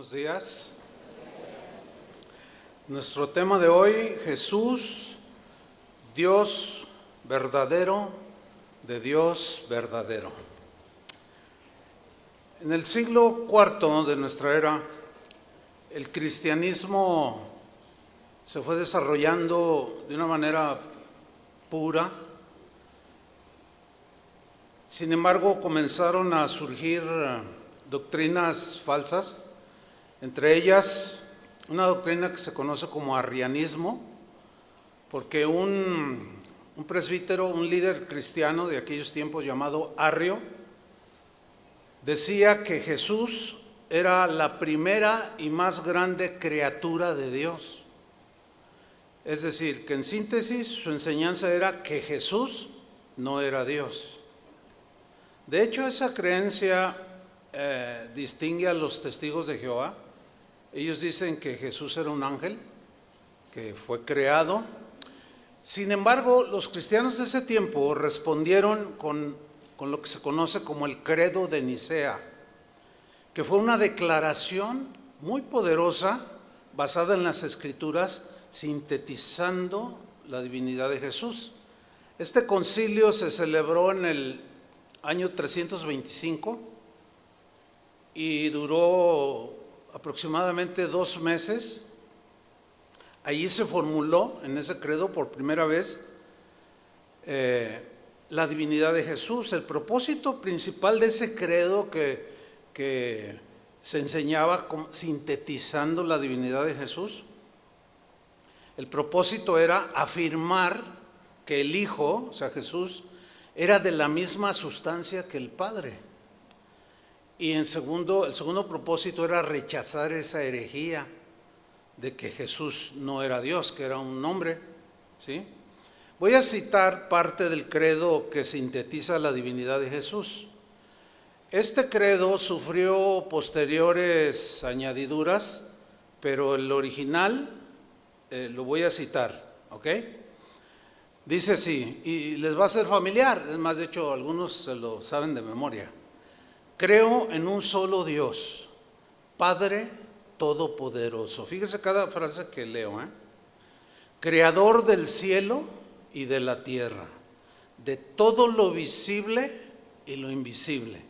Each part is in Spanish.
Buenos días. Nuestro tema de hoy, Jesús, Dios verdadero, de Dios verdadero. En el siglo IV de nuestra era, el cristianismo se fue desarrollando de una manera pura. Sin embargo, comenzaron a surgir doctrinas falsas, entre ellas una doctrina que se conoce como arrianismo, porque un presbítero, un líder cristiano de aquellos tiempos llamado Arrio, decía que Jesús era la primera y más grande criatura de Dios. Es decir, que en síntesis su enseñanza era que Jesús no era Dios. De hecho, esa creencia distingue a los testigos de Jehová. Ellos dicen que Jesús era un ángel, que fue creado. Sin embargo, los cristianos de ese tiempo respondieron con lo que se conoce como el credo de Nicea, que fue una declaración muy poderosa basada en las Escrituras, sintetizando la divinidad de Jesús. Este concilio se celebró en el año 325 y duró aproximadamente 2 meses. Allí se formuló en ese credo por primera vez la divinidad de Jesús. El propósito principal de ese credo que se enseñaba sintetizando la divinidad de Jesús, el propósito era afirmar que el Hijo, o sea Jesús, era de la misma sustancia que el Padre. Y el segundo propósito era rechazar esa herejía de que Jesús no era Dios, que era un hombre, ¿sí? Voy a citar parte del credo que sintetiza la divinidad de Jesús. Este credo sufrió posteriores añadiduras, pero el original lo voy a citar, ¿ok? Dice así, y les va a ser familiar, es más, de hecho algunos se lo saben de memoria. Creo en un solo Dios, Padre Todopoderoso. Fíjese cada frase que leo, Creador del cielo y de la tierra, de todo lo visible y lo invisible.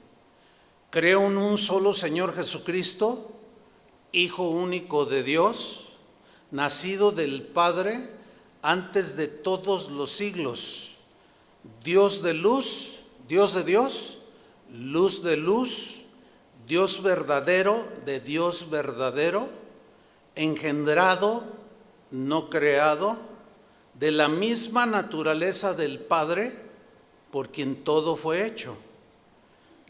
Creo en un solo Señor Jesucristo, Hijo único de Dios, nacido del Padre antes de todos los siglos, Dios de luz, Dios de Dios, luz de luz, Dios verdadero de Dios verdadero, engendrado, no creado, de la misma naturaleza del Padre, por quien todo fue hecho,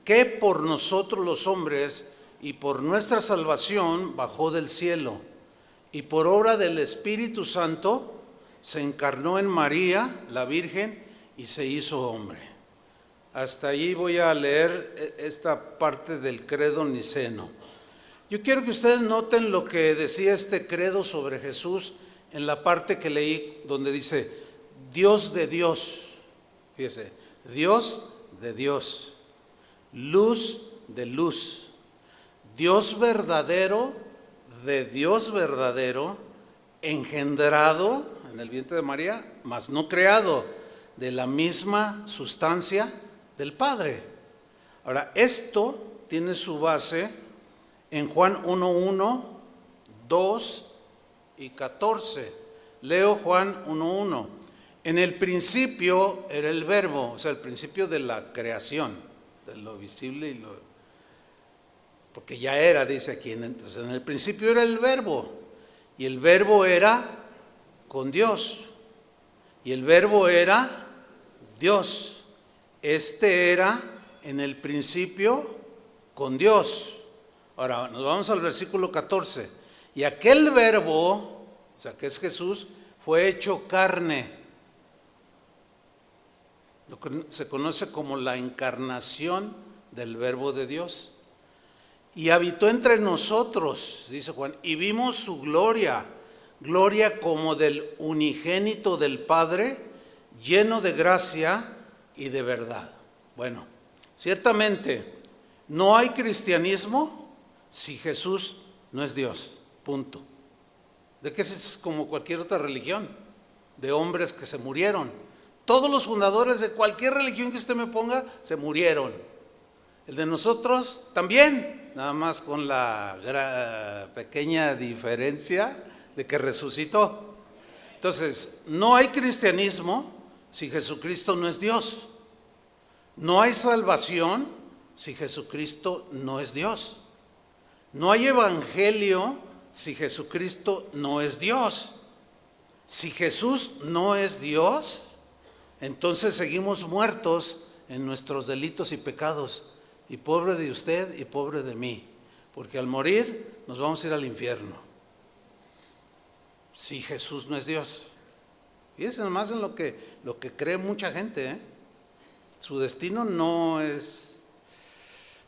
que por nosotros los hombres y por nuestra salvación bajó del cielo, y por obra del Espíritu Santo se encarnó en María, la Virgen, y se hizo hombre. Hasta allí voy a leer esta parte del credo niceno. Yo quiero que ustedes noten lo que decía este credo sobre Jesús en la parte que leí donde dice Dios de Dios. Fíjese, Dios de Dios, luz de luz, Dios verdadero de Dios verdadero, engendrado en el vientre de María, mas no creado, de la misma sustancia del Padre. Ahora, esto tiene su base en Juan 1:1, 2 y 14. Leo Juan 1:1. En el principio era el verbo, o sea, el principio de la creación, de lo visible y lo... Porque ya era, dice aquí, entonces en el principio era el verbo, y el verbo era con Dios, y el verbo era Dios. Este era en el principio con Dios. Ahora nos vamos al versículo 14. Y aquel verbo, o sea que es Jesús, fue hecho carne. Lo que se conoce como la encarnación del verbo de Dios. Y habitó entre nosotros, dice Juan, y vimos su gloria, gloria como del unigénito del Padre, lleno de gracia y de verdad. Bueno, ciertamente no hay cristianismo si Jesús no es Dios, punto. ¿De qué es como cualquier otra religión? De hombres que se murieron. Todos los fundadores de cualquier religión que usted me ponga se murieron. El de nosotros también, nada más con la pequeña diferencia de que resucitó. Entonces, no hay cristianismo si Jesucristo no es Dios. No hay salvación si Jesucristo no es Dios. No hay evangelio si Jesucristo no es Dios. Si Jesús no es Dios, entonces seguimos muertos en nuestros delitos y pecados. Y pobre de usted y pobre de mí, porque al morir nos vamos a ir al infierno. Si Jesús no es Dios. Fíjense nomás en lo que cree mucha gente, ¿eh? Su destino no es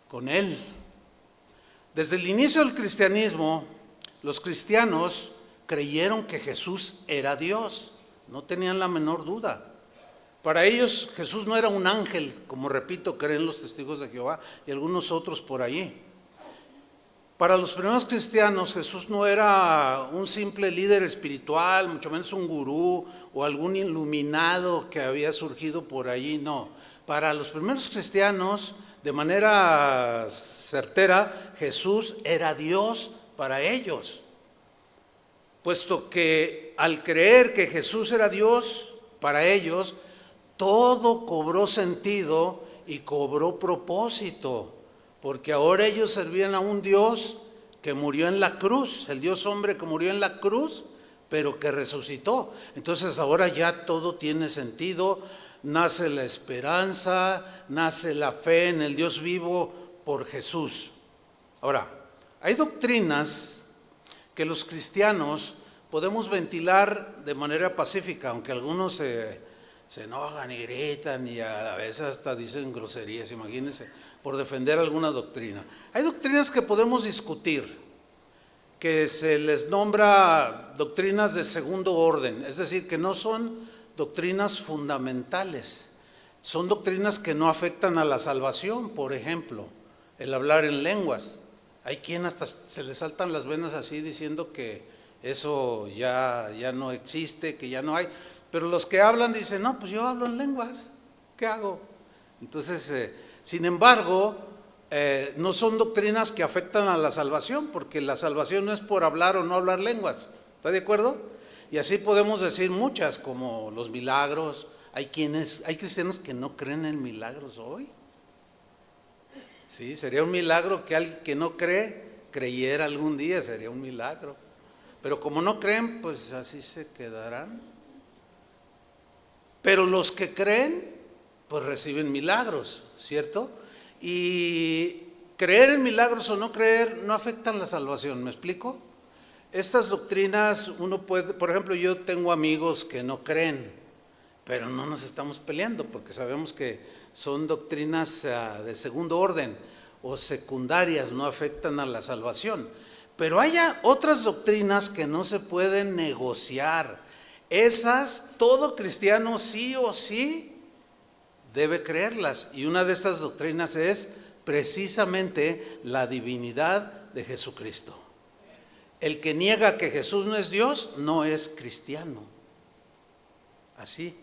con Él. Desde el inicio del cristianismo, los cristianos creyeron que Jesús era Dios, no tenían la menor duda. Para ellos Jesús no era un ángel, como repito, creen los testigos de Jehová y algunos otros por allí. Para los primeros cristianos Jesús no era un simple líder espiritual, mucho menos un gurú o algún iluminado que había surgido por allí, no. Para los primeros cristianos, de manera certera, Jesús era Dios para ellos. Puesto que al creer que Jesús era Dios para ellos, todo cobró sentido y cobró propósito, porque ahora ellos servían a un Dios que murió en la cruz, el Dios hombre que murió en la cruz, pero que resucitó. Entonces ahora ya todo tiene sentido, nace la esperanza, nace la fe en el Dios vivo por Jesús. Ahora, hay doctrinas que los cristianos podemos ventilar de manera pacífica, aunque algunos se enojan y gritan y a veces hasta dicen groserías, imagínense, por defender alguna doctrina. Hay doctrinas que podemos discutir, que se les nombra doctrinas de segundo orden, es decir, que no son doctrinas fundamentales, son doctrinas que no afectan a la salvación. Por ejemplo, el hablar en lenguas. Hay quien hasta se le saltan las venas así diciendo que eso ya no existe, que ya no hay. Pero los que hablan dicen, no, pues yo hablo en lenguas, ¿qué hago? Entonces, sin embargo, no son doctrinas que afectan a la salvación, porque la salvación no es por hablar o no hablar lenguas, ¿está de acuerdo? Y así podemos decir muchas, como los milagros. Hay cristianos que no creen en milagros hoy. Sí, sería un milagro que alguien que no creyera algún día, sería un milagro. Pero como no creen, pues así se quedarán. Pero los que creen, pues reciben milagros, ¿cierto? Y creer en milagros o no creer no afectan la salvación, ¿me explico? Estas doctrinas uno puede, por ejemplo, yo tengo amigos que no creen, pero no nos estamos peleando porque sabemos que son doctrinas de segundo orden o secundarias, no afectan a la salvación. Pero hay otras doctrinas que no se pueden negociar. Esas todo cristiano sí o sí debe creerlas, y una de estas doctrinas es precisamente la divinidad de Jesucristo. El que niega que Jesús no es Dios no es cristiano. Así,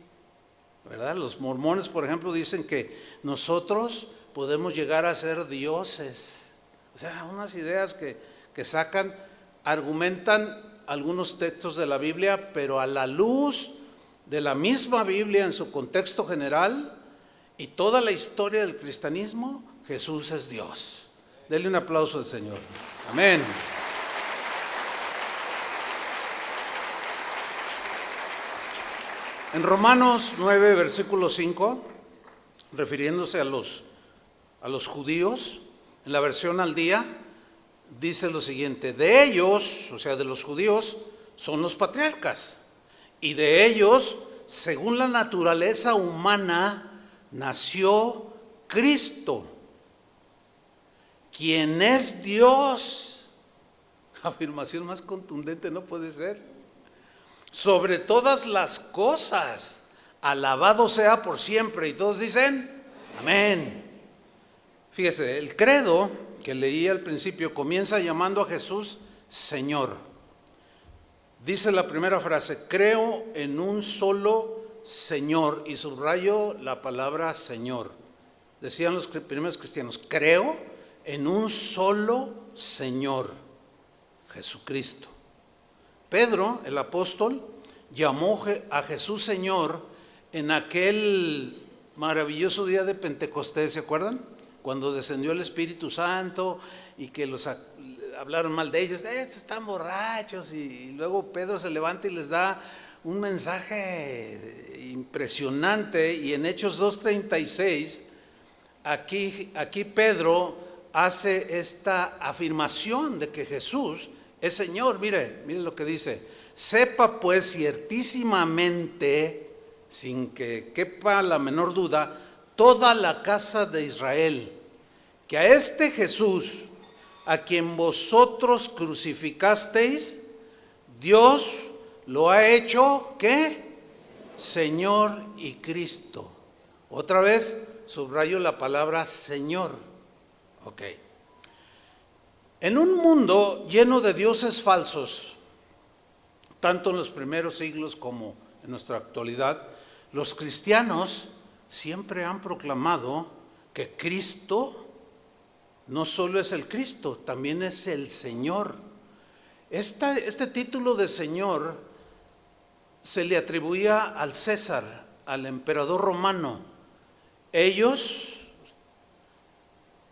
¿verdad? Los mormones, por ejemplo, dicen que nosotros podemos llegar a ser dioses. O sea, unas ideas que sacan, argumentan algunos textos de la Biblia, pero a la luz de la misma Biblia en su contexto general y toda la historia del cristianismo, Jesús es Dios. Denle un aplauso al Señor. Amén. En Romanos 9, versículo 5, refiriéndose a los judíos, en la versión al día, dice lo siguiente: de ellos, o sea, de los judíos, son los patriarcas, y de ellos, según la naturaleza humana, nació Cristo, quien es Dios. Afirmación más contundente no puede ser. Sobre todas las cosas, alabado sea por siempre. Y todos dicen, amén. Fíjese, el credo que leí al principio comienza llamando a Jesús Señor. Dice la primera frase, creo en un solo Señor, y subrayo la palabra Señor. Decían los primeros cristianos, creo en un solo Señor, Jesucristo. Pedro, el apóstol, llamó a Jesús Señor en aquel maravilloso día de Pentecostés, ¿se acuerdan? Cuando descendió el Espíritu Santo y que los hablaron mal de ellos, estos están borrachos, y luego Pedro se levanta y les da un mensaje impresionante. Y en Hechos 2:36, aquí Pedro hace esta afirmación de que Jesús es Señor. Mire lo que dice: sepa pues ciertísimamente, sin que quepa la menor duda, toda la casa de Israel, que a este Jesús, a quien vosotros crucificasteis, Dios lo ha hecho, ¿qué? Señor y Cristo. Otra vez subrayo la palabra Señor. Ok. En un mundo lleno de dioses falsos, tanto en los primeros siglos como en nuestra actualidad, los cristianos siempre han proclamado que Cristo no solo es el Cristo, también es el Señor. Este título de Señor se le atribuía al César, al emperador romano. Ellos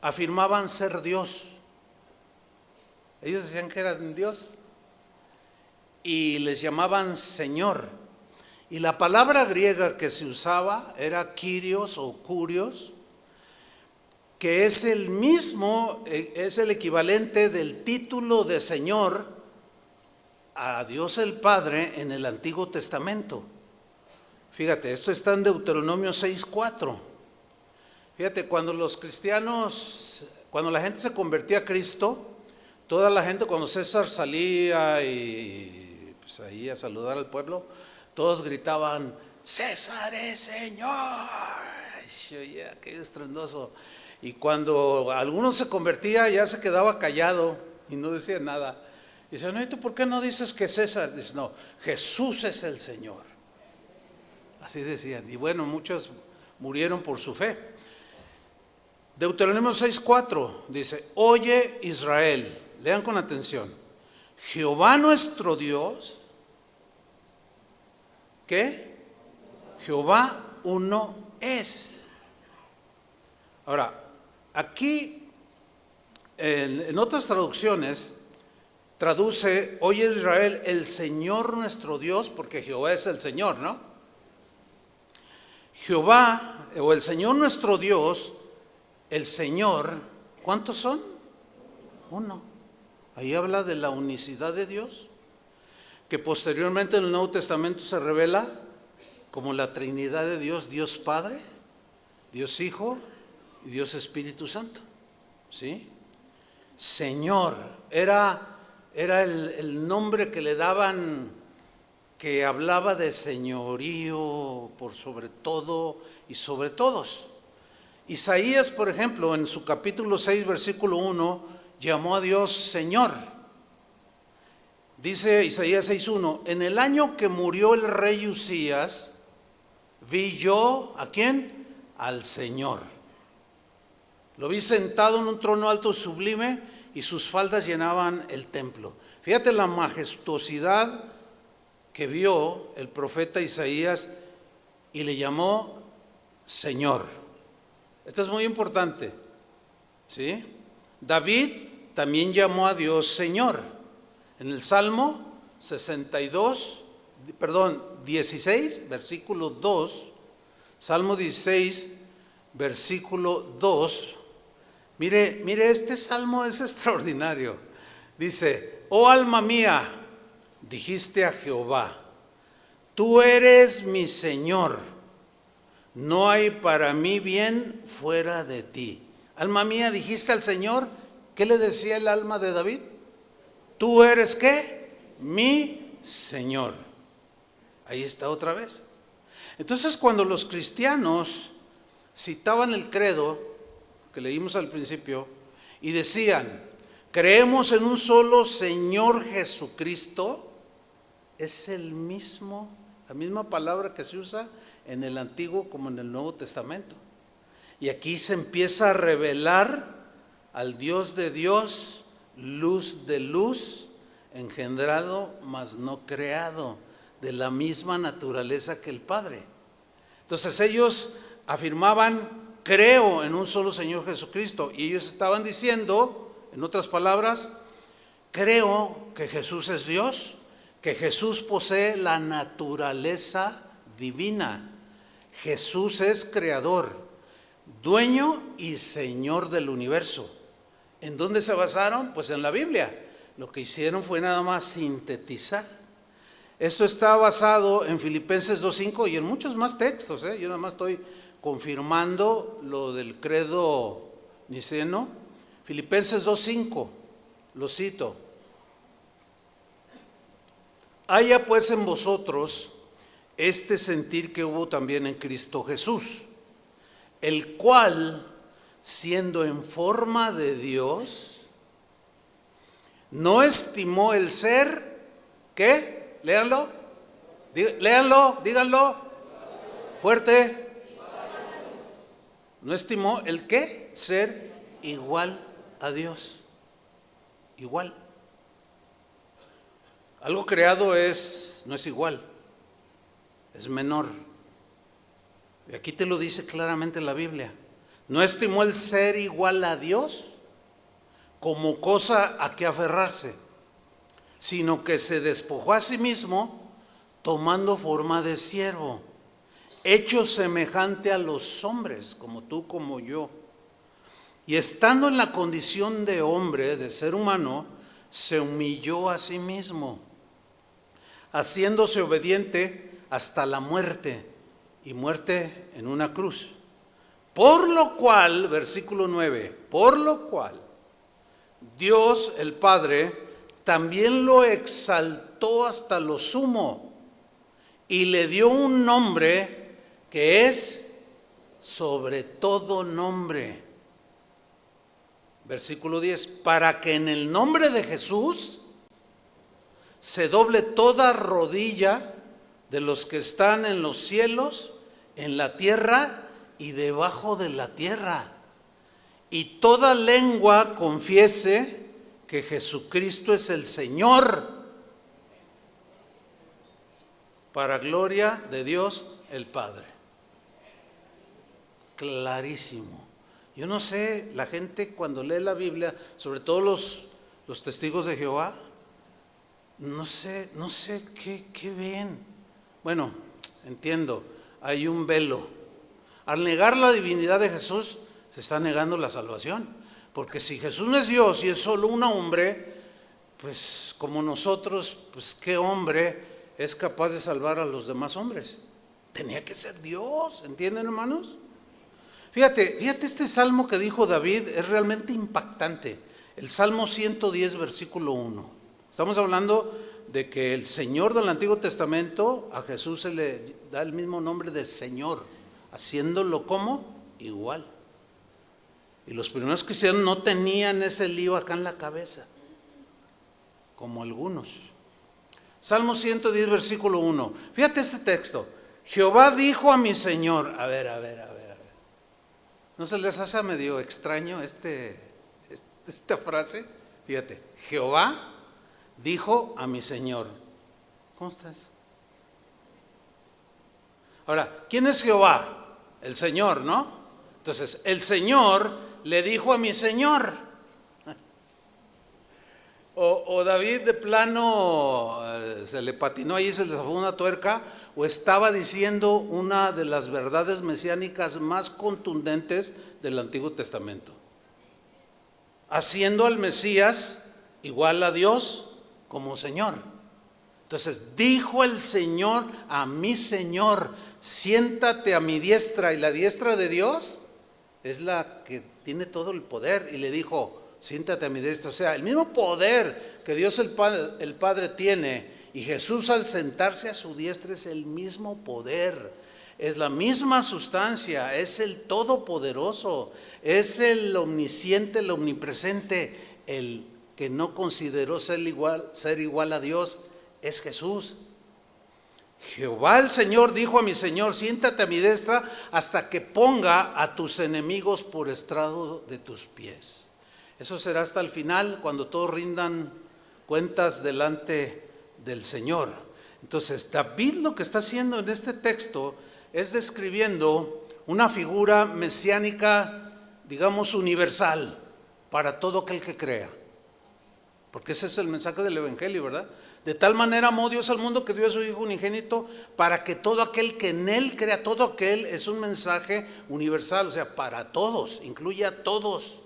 afirmaban ser Dios. Ellos decían que eran Dios y les llamaban Señor. Y la palabra griega que se usaba era Kyrios o Kurios, que es el mismo, es el equivalente del título de Señor a Dios el Padre en el Antiguo Testamento. Fíjate, esto está en Deuteronomio 6:4. Fíjate, cuando la gente se convertía a Cristo, toda la gente, cuando César salía y pues ahí a saludar al pueblo, todos gritaban, César es Señor. Ay, qué estruendoso. Y cuando alguno se convertía, ya se quedaba callado y no decía nada. Y dice, no, ¿y tú por qué no dices que César? Dice, no, Jesús es el Señor. Así decían. Y bueno, muchos murieron por su fe. Deuteronomio 6:4 dice, oye Israel, lean con atención, Jehová nuestro Dios, ¿qué? Jehová uno es. Ahora, aquí en otras traducciones traduce, oye Israel, el Señor nuestro Dios, porque Jehová es el Señor, ¿no? Jehová o el Señor nuestro Dios, el Señor, ¿cuántos son? Uno. Ahí habla de la unicidad de Dios, que posteriormente en el Nuevo Testamento se revela como la Trinidad de Dios, Dios Padre, Dios Hijo y Dios Espíritu Santo. ¿Sí? Señor era el nombre que le daban, que hablaba de señorío por sobre todo y sobre todos. Isaías, por ejemplo, en su capítulo 6, versículo 1, llamó a Dios Señor. Dice Isaías 6:1, en el año que murió el rey Usías, vi yo, ¿a quién? Al Señor. Lo vi sentado en un trono alto y sublime, y sus faldas llenaban el templo. Fíjate la majestuosidad que vio el profeta Isaías y le llamó Señor. Esto es muy importante, ¿sí? David también llamó a Dios Señor. En el Salmo 16, versículo 2, Salmo 16, versículo 2. Mire, este salmo es extraordinario. Dice, oh alma mía, dijiste a Jehová, tú eres mi Señor, no hay para mí bien fuera de ti. Alma mía, dijiste al Señor. ¿Qué le decía el alma de David? Tú eres ¿qué? Mi Señor. Ahí está otra vez. Entonces, cuando los cristianos citaban el credo que leímos al principio y decían, creemos en un solo Señor Jesucristo, es el mismo, la misma palabra que se usa en el Antiguo como en el Nuevo Testamento. Y aquí se empieza a revelar al Dios de Dios, luz de luz, engendrado mas no creado, de la misma naturaleza que el Padre. Entonces ellos afirmaban: creo en un solo Señor Jesucristo. Y ellos estaban diciendo, en otras palabras, creo que Jesús es Dios, que Jesús posee la naturaleza divina. Jesús es creador, dueño y Señor del universo. ¿En dónde se basaron? Pues en la Biblia. Lo que hicieron fue nada más sintetizar. Esto está basado en Filipenses 2:5 y en muchos más textos. Yo nada más estoy confirmando lo del credo niceno. Filipenses 2:5, lo cito: haya pues en vosotros este sentir que hubo también en Cristo Jesús, el cual, siendo en forma de Dios, no estimó el ser, ¿qué? Léanlo, díganlo, fuerte. No estimó el ¿qué? Ser igual a Dios, igual. Algo creado no es igual, es menor. Y aquí te lo dice claramente la Biblia. No estimó el ser igual a Dios como cosa a que aferrarse, sino que se despojó a sí mismo, tomando forma de siervo, hecho semejante a los hombres, como tú, como yo. Y estando en la condición de hombre, de ser humano, se humilló a sí mismo, haciéndose obediente hasta la muerte, y muerte en una cruz. Por lo cual, versículo 9, por lo cual Dios el Padre también lo exaltó hasta lo sumo y le dio un nombre que es sobre todo nombre. Versículo 10, para que en el nombre de Jesús se doble toda rodilla de los que están en los cielos, en la tierra y debajo de la tierra, y toda lengua confiese que Jesucristo es el Señor, para gloria de Dios el Padre. Clarísimo. Yo no sé, la gente cuando lee la Biblia, sobre todo los testigos de Jehová, no sé qué ven. Bueno, entiendo, hay un velo. Al negar la divinidad de Jesús, se está negando la salvación. Porque si Jesús no es Dios y es solo un hombre, pues como nosotros, pues qué hombre es capaz de salvar a los demás hombres. Tenía que ser Dios, ¿entienden, hermanos? Fíjate este salmo que dijo David es realmente impactante. El Salmo 110, versículo 1. Estamos hablando de que el Señor del Antiguo Testamento, a Jesús se le da el mismo nombre de Señor, haciéndolo como igual. Y los primeros cristianos no tenían ese lío acá en la cabeza, como algunos. Salmo 110, versículo 1. Fíjate este texto. Jehová dijo a mi Señor. A ver. ¿No se les hace medio extraño esta frase? Fíjate, Jehová dijo a mi Señor. ¿Cómo estás? Ahora, ¿quién es Jehová? El Señor, ¿no? Entonces, el Señor le dijo a mi Señor. O David de plano se le patinó ahí, se le zafó una tuerca, o estaba diciendo una de las verdades mesiánicas más contundentes del Antiguo Testamento, haciendo al Mesías igual a Dios como Señor. Entonces dijo el Señor a mi Señor: siéntate a mi diestra. Y la diestra de Dios es la que tiene todo el poder, y le dijo: siéntate a mi diestra. O sea, el mismo poder que Dios el Padre tiene, y Jesús al sentarse a su diestra es el mismo poder, es la misma sustancia, es el todopoderoso, es el omnisciente, el omnipresente, el que no consideró ser igual a Dios es Jesús. Jehová el Señor dijo a mi Señor: siéntate a mi destra hasta que ponga a tus enemigos por estrado de tus pies. Eso será hasta el final, cuando todos rindan cuentas delante del Señor. Entonces, David lo que está haciendo en este texto es describiendo una figura mesiánica, digamos, universal para todo aquel que crea. Porque ese es el mensaje del Evangelio, ¿verdad? De tal manera amó Dios al mundo que dio a su Hijo unigénito para que todo aquel que en Él crea, todo aquel es un mensaje universal, o sea, para todos, incluye a todos,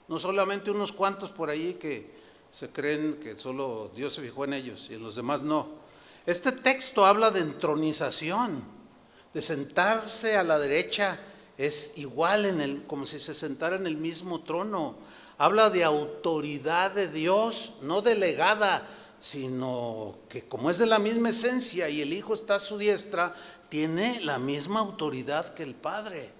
no solamente unos cuantos por ahí que se creen que solo Dios se fijó en ellos y en los demás no. Este texto habla de entronización, de sentarse a la derecha, es igual como si se sentara en el mismo trono. Habla de autoridad de Dios, no delegada, sino que como es de la misma esencia y el Hijo está a su diestra, tiene la misma autoridad que el Padre.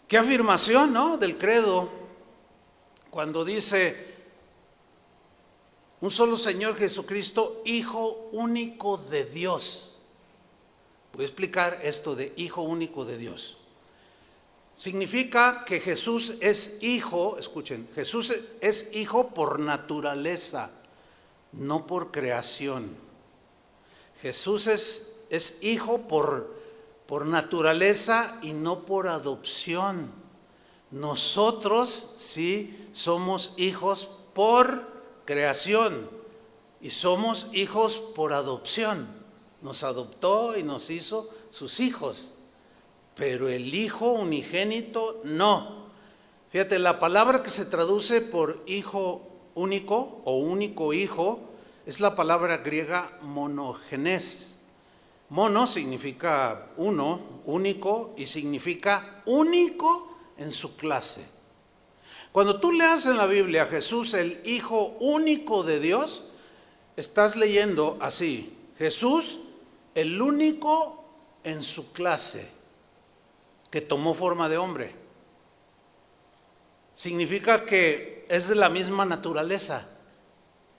Qué afirmación, ¿no?, del credo, cuando dice: un solo Señor Jesucristo, Hijo único de Dios. Voy a explicar esto de Hijo único de Dios. Significa que Jesús es hijo, escuchen, Jesús es hijo por naturaleza, no por creación. Jesús es hijo por naturaleza y no por adopción. Nosotros sí somos hijos por creación y somos hijos por adopción. Nos adoptó y nos hizo sus hijos. Pero el Hijo unigénito no. Fíjate, la palabra que se traduce por hijo único o único hijo es la palabra griega monogenes. Mono significa uno, único, y significa único en su clase. Cuando tú leas en la Biblia Jesús, el Hijo único de Dios, estás leyendo así: Jesús, el único en su clase, que tomó forma de hombre. Significa que es de la misma naturaleza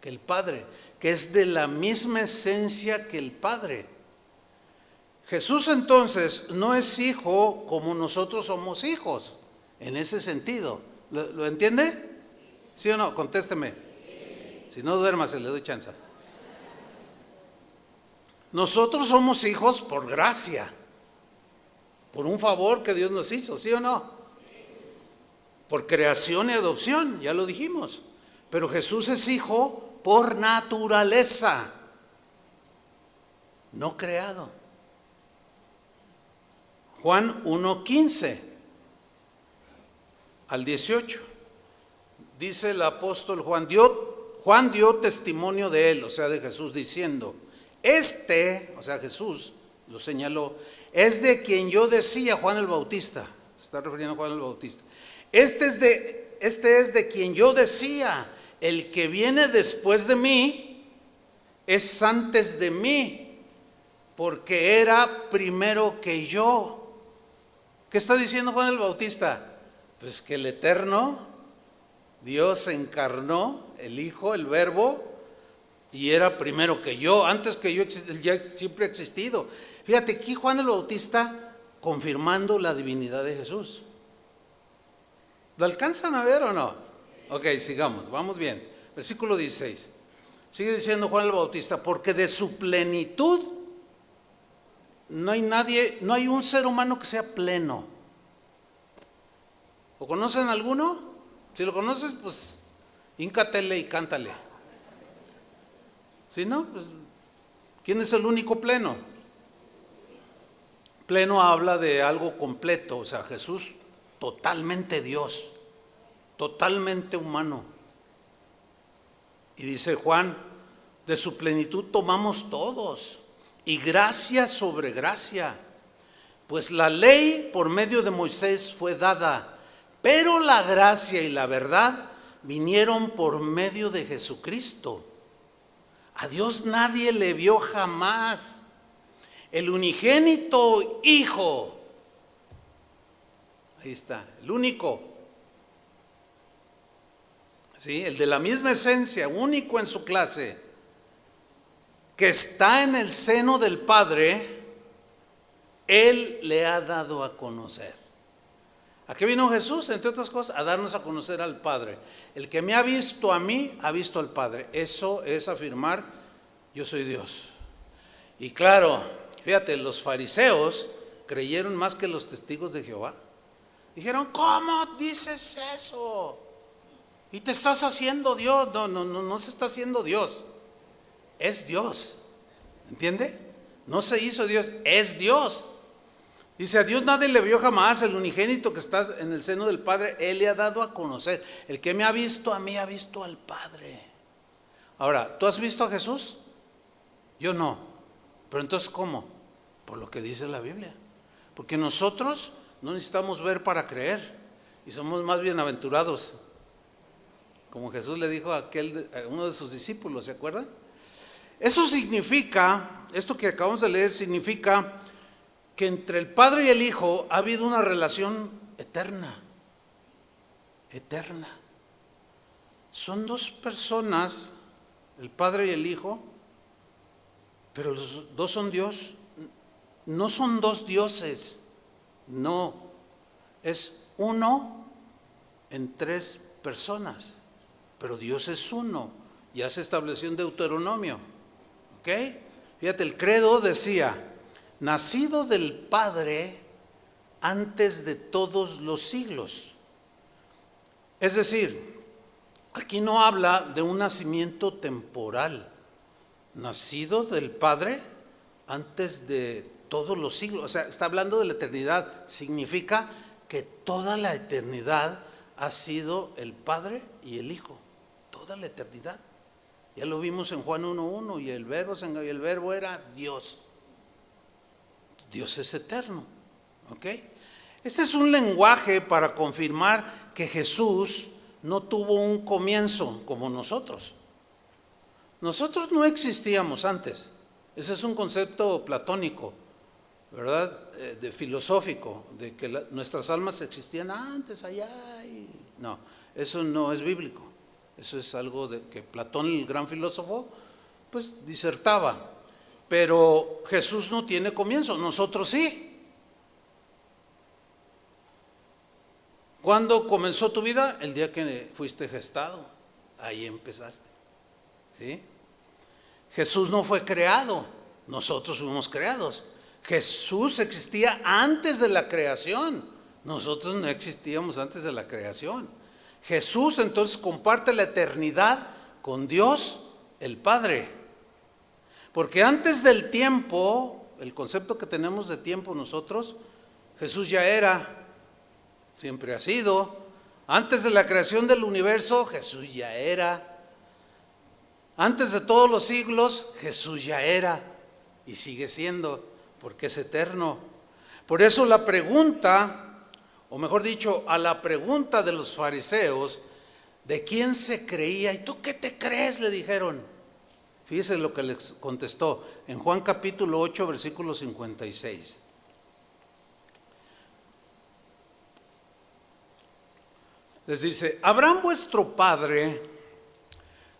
que el Padre, que es de la misma esencia que el Padre. Jesús entonces no es hijo como nosotros somos hijos, en ese sentido. ¿Lo entiende? ¿Sí o no? Contésteme. Si no, duérmase, le doy chance. Nosotros somos hijos por gracia, por un favor que Dios nos hizo, ¿sí o no? Por creación y adopción, ya lo dijimos. Pero Jesús es hijo por naturaleza, no creado. Juan 1:15 al 18. Dice el apóstol Juan dio testimonio de él, o sea, de Jesús, diciendo: o sea, Jesús lo señaló, es de quien yo decía, Juan el Bautista, se está refiriendo a Juan el Bautista. Este es de quien yo decía: el que viene después de mí es antes de mí, porque era primero que yo. ¿Qué está diciendo Juan el Bautista? Pues que el Eterno, Dios se encarnó, el Hijo, el Verbo, y era primero que yo, antes que yo, ya siempre ha existido. Fíjate, aquí Juan el Bautista confirmando la divinidad de Jesús. ¿Lo alcanzan a ver o no? Ok, sigamos, vamos bien. Versículo 16. Sigue diciendo Juan el Bautista: porque de su plenitud no hay un ser humano que sea pleno. ¿O conocen alguno? Si lo conoces, pues híncatele y cántale. Si no, pues ¿quién es el único pleno? Pleno habla de algo completo, o sea, Jesús totalmente Dios, totalmente humano. Y dice Juan: de su plenitud tomamos todos, y gracia sobre gracia. Pues la ley por medio de Moisés fue dada, pero la gracia y la verdad vinieron por medio de Jesucristo. A Dios nadie le vio jamás. El unigénito Hijo, ahí está, el único, ¿sí? El de la misma esencia, único en su clase, que está en el seno del Padre, Él le ha dado a conocer. ¿A qué vino Jesús? Entre otras cosas, a darnos a conocer al Padre. El que me ha visto a mí, ha visto al Padre. Eso es afirmar, yo soy Dios. Y claro, fíjate, los fariseos creyeron más que los testigos de Jehová. Dijeron, ¿cómo dices eso? Y te estás haciendo Dios. No se está haciendo Dios. Es Dios. ¿Entiende? No se hizo Dios, es Dios. Dice, a Dios nadie le vio jamás, el unigénito que está en el seno del Padre, Él le ha dado a conocer. El que me ha visto a mí, ha visto al Padre. Ahora, ¿tú has visto a Jesús? Yo no. Pero entonces, ¿cómo? Por lo que dice la Biblia. Porque nosotros no necesitamos ver para creer. Y somos más bienaventurados. Como Jesús le dijo a uno de sus discípulos, ¿se acuerdan? Eso significa, esto que acabamos de leer significa que entre el Padre y el Hijo ha habido una relación eterna. Eterna. Son dos personas, el Padre y el Hijo, pero los dos son Dios. No son dos dioses, no. Es uno en tres personas, pero Dios es uno. Ya se estableció en Deuteronomio. ¿Ok? Fíjate, el credo decía, nacido del Padre antes de todos los siglos. Es decir, aquí no habla de un nacimiento temporal. Nacido del Padre antes de todos los siglos. O sea, está hablando de la eternidad. Significa que toda la eternidad ha sido el Padre y el Hijo. Toda la eternidad. Ya lo vimos en Juan 1:1 y el verbo era Dios. Dios es eterno. ¿Ok? Este es un lenguaje para confirmar que Jesús no tuvo un comienzo como nosotros. Nosotros no existíamos antes. Ese es un concepto platónico, ¿verdad? De filosófico, de que nuestras almas existían antes, allá. No, eso no es bíblico. Eso es algo de que Platón, el gran filósofo, pues disertaba. Pero Jesús no tiene comienzo, nosotros sí. ¿Cuándo comenzó tu vida? El día que fuiste gestado. Ahí empezaste. ¿Sí? Jesús no fue creado, nosotros fuimos creados. Jesús existía antes de la creación, nosotros no existíamos antes de la creación. Jesús entonces comparte la eternidad con Dios el Padre. Porque antes del tiempo, el concepto que tenemos de tiempo nosotros, Jesús ya era, siempre ha sido. Antes de la creación del universo, Jesús ya era. Antes de todos los siglos, Jesús ya era y sigue siendo, porque es eterno. Por eso la pregunta, o mejor dicho, a la pregunta de los fariseos, ¿de quién se creía? ¿Y tú qué te crees?, le dijeron. Fíjese lo que les contestó en Juan capítulo 8, versículo 56. Les dice, Abraham vuestro padre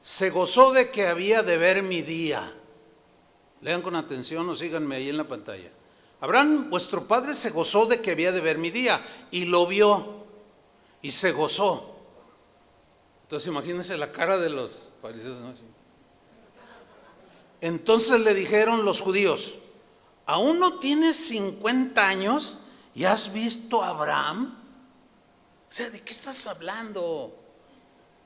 se gozó de que había de ver mi día. Lean con atención o síganme ahí en la pantalla. Abraham vuestro padre se gozó de que había de ver mi día y lo vio y se gozó. Entonces imagínense la cara de los fariseos, ¿no? Entonces le dijeron los judíos, ¿aún no tienes 50 años y has visto a Abraham? O sea, ¿de qué estás hablando?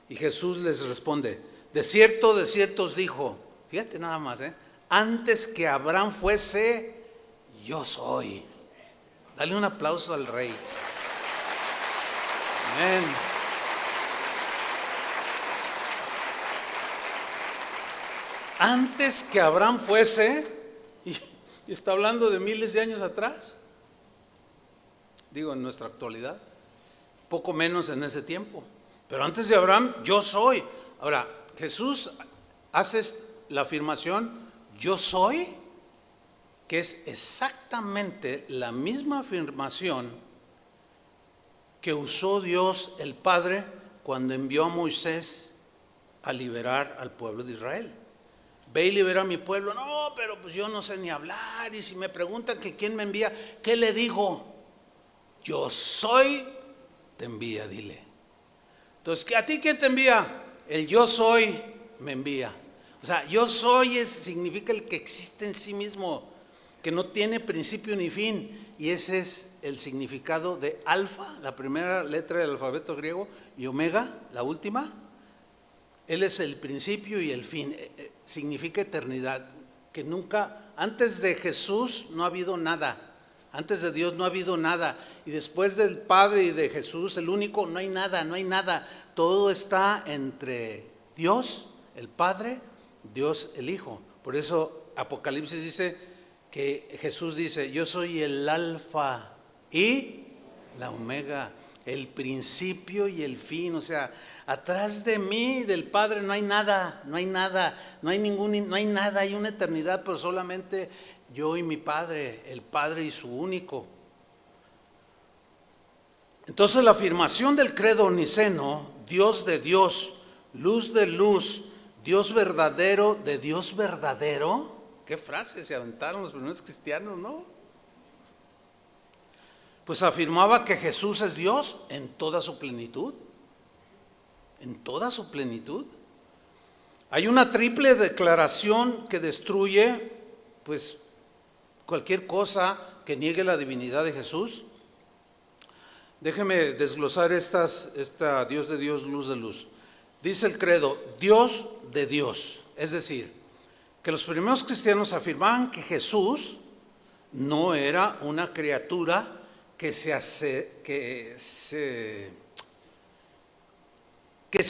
Y Jesús les responde, de cierto os dijo, fíjate nada más, antes que Abraham fuese, yo soy. Dale un aplauso al Rey. Amén. Antes que Abraham fuese, y está hablando de miles de años atrás, digo en nuestra actualidad, poco menos en ese tiempo, pero antes de Abraham yo soy. Ahora, Jesús hace la afirmación yo soy, que es exactamente la misma afirmación que usó Dios el Padre cuando envió a Moisés a liberar al pueblo de Israel. Ve y libera a mi pueblo. No, pero pues yo no sé ni hablar, y si me preguntan que quién me envía, ¿qué le digo? Yo soy, te envía, dile. Entonces, ¿a ti quién te envía? El yo soy me envía. O sea, yo soy significa el que existe en sí mismo, que no tiene principio ni fin. Y ese es el significado de alfa, la primera letra del alfabeto griego, y omega, la última. Él es el principio y el fin. Significa eternidad, que nunca, antes de Jesús no ha habido nada. Antes de Dios no ha habido nada, y después del Padre y de Jesús, el único, no hay nada, no hay nada. Todo está entre Dios, el Padre, Dios, el Hijo. Por eso Apocalipsis dice que Jesús dice: yo soy el alfa y la omega, el principio y el fin. O sea, atrás de mí, del Padre, no hay nada, no hay nada, no hay nada, hay una eternidad, pero solamente yo y mi Padre, el Padre y su único. Entonces la afirmación del credo niceno, Dios de Dios, luz de luz, Dios verdadero de Dios verdadero. ¿Qué frase se aventaron los primeros cristianos, no? Pues afirmaba que Jesús es Dios en toda su plenitud. En toda su plenitud. Hay una triple declaración que destruye, pues, cualquier cosa que niegue la divinidad de Jesús. Déjeme desglosar esta Dios de Dios, luz de luz. Dice el credo, Dios de Dios. Es decir, que los primeros cristianos afirmaban que Jesús no era una criatura que se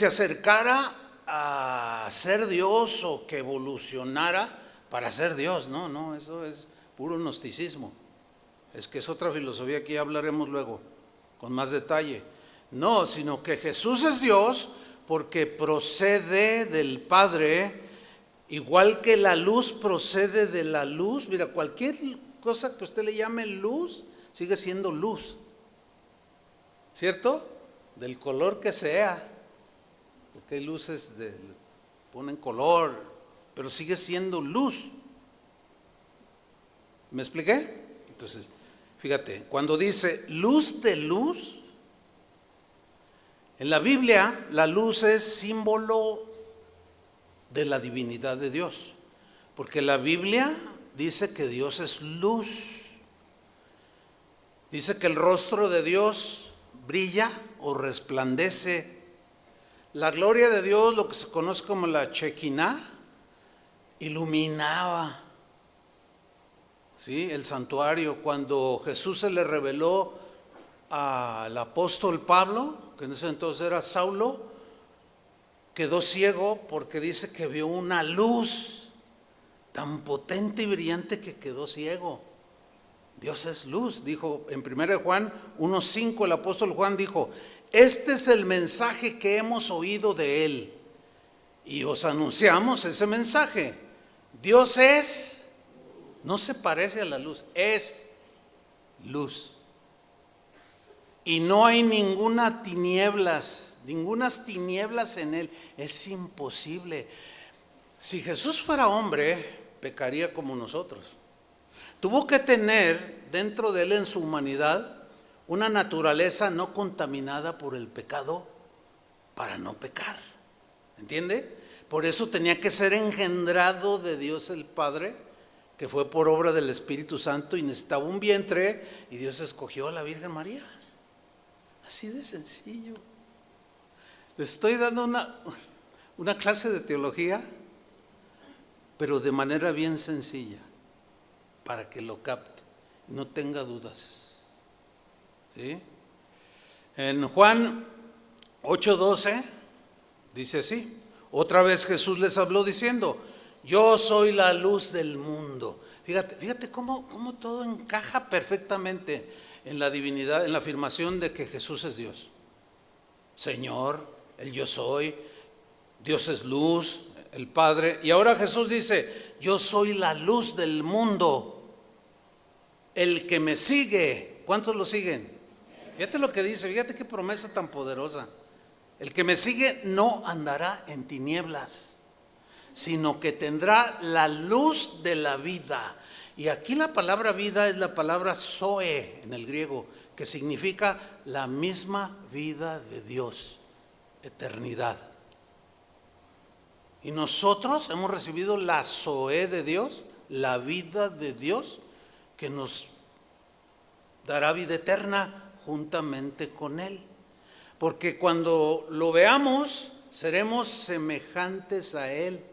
acercara a ser Dios o que evolucionara para ser Dios. No, eso es puro gnosticismo. Es que es otra filosofía que ya hablaremos luego con más detalle. No, sino que Jesús es Dios porque procede del Padre, igual que la luz procede de la luz. Mira, cualquier cosa que usted le llame luz sigue siendo luz, ¿cierto? Del color que sea, porque hay luces ponen color, pero sigue siendo luz. ¿Me expliqué? Entonces, fíjate, cuando dice luz de luz, en la Biblia la luz es símbolo de la divinidad de Dios, porque la Biblia dice que Dios es luz. Dice que el rostro de Dios brilla o resplandece. La gloria de Dios, lo que se conoce como la Shekinah, iluminaba, ¿sí?, el santuario. Cuando Jesús se le reveló al apóstol Pablo, que en ese entonces era Saulo, quedó ciego porque dice que vio una luz tan potente y brillante que quedó ciego. Dios es luz, dijo en 1 Juan 1:5, el apóstol Juan dijo: este es el mensaje que hemos oído de él y os anunciamos ese mensaje. Dios es, no se parece a la luz, es luz. Y no hay ninguna tinieblas en él. Es imposible. Si Jesús fuera hombre, pecaría como nosotros. Tuvo que tener dentro de él, en su humanidad, una naturaleza no contaminada por el pecado para no pecar. ¿Entiende? Por eso tenía que ser engendrado de Dios el Padre, que fue por obra del Espíritu Santo, y necesitaba un vientre, y Dios escogió a la Virgen María. Así de sencillo. Les estoy dando una clase de teología, pero de manera bien sencilla, para que lo capte, no tenga dudas. ¿Sí? En Juan 8:12 dice así: otra vez Jesús les habló diciendo: yo soy la luz del mundo. Fíjate cómo todo encaja perfectamente en la divinidad, en la afirmación de que Jesús es Dios. Señor, el yo soy, Dios es luz, el Padre. Y ahora Jesús dice: yo soy la luz del mundo. El que me sigue, ¿cuántos lo siguen? Fíjate lo que dice, fíjate qué promesa tan poderosa. El que me sigue no andará en tinieblas, sino que tendrá la luz de la vida. Y aquí la palabra vida es la palabra zoe en el griego, que significa la misma vida de Dios, eternidad. Y nosotros hemos recibido la zoe de Dios, la vida de Dios, que nos dará vida eterna juntamente con Él. Porque cuando lo veamos, seremos semejantes a Él,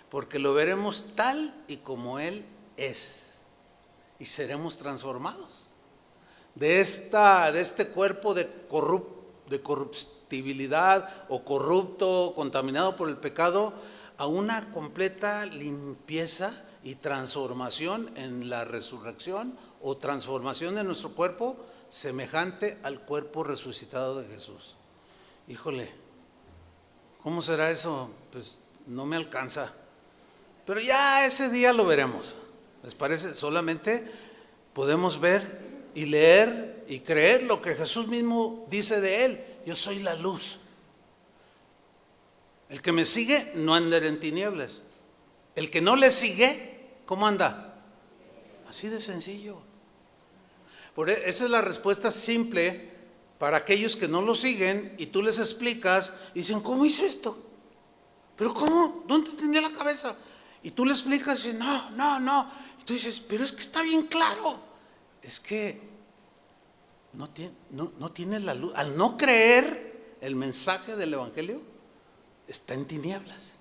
porque lo veremos tal y como Él es, y seremos transformados de este cuerpo de corruptibilidad o corrupto, contaminado por el pecado, a una completa limpieza y transformación en la resurrección, o transformación de nuestro cuerpo semejante al cuerpo resucitado de Jesús. Híjole, ¿cómo será eso? Pues no me alcanza, pero ya ese día lo veremos. ¿Les parece? Solamente podemos ver y leer y creer lo que Jesús mismo dice de Él: yo soy la luz. El que me sigue no andará en tinieblas. El que no le sigue, ¿cómo anda? Así de sencillo. Esa es la respuesta simple para aquellos que no lo siguen, y tú les explicas y dicen: ¿cómo hizo esto? ¿Pero cómo? ¿Dónde tenía la cabeza? Y tú le explicas y no. Y tú dices: pero es que está bien claro. Es que no tiene la luz. Al no creer el mensaje del Evangelio, está en tinieblas.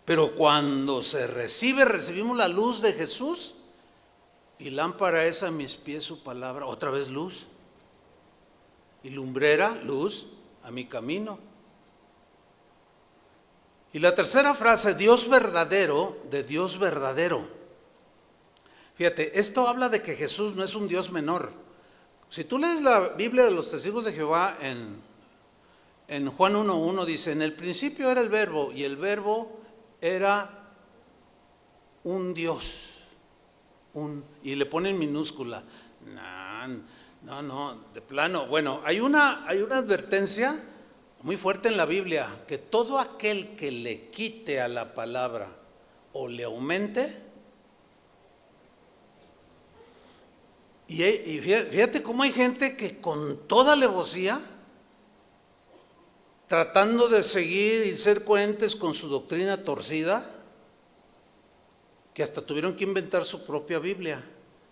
Pero cuando recibimos la luz de Jesús, y lámpara es a mis pies su palabra, otra vez luz, y lumbrera, luz a mi camino. Y la tercera frase, Dios verdadero, de Dios verdadero. Fíjate, esto habla de que Jesús no es un Dios menor. Si tú lees la Biblia de los Testigos de Jehová, en Juan 1:1 dice: en el principio era el verbo, y el verbo era un Dios. Y le ponen minúscula. No, de plano. Bueno, hay una advertencia muy fuerte en la Biblia, que todo aquel que le quite a la palabra o le aumente, y fíjate cómo hay gente que con toda alevosía, tratando de seguir y ser coherentes con su doctrina torcida, que hasta tuvieron que inventar su propia Biblia,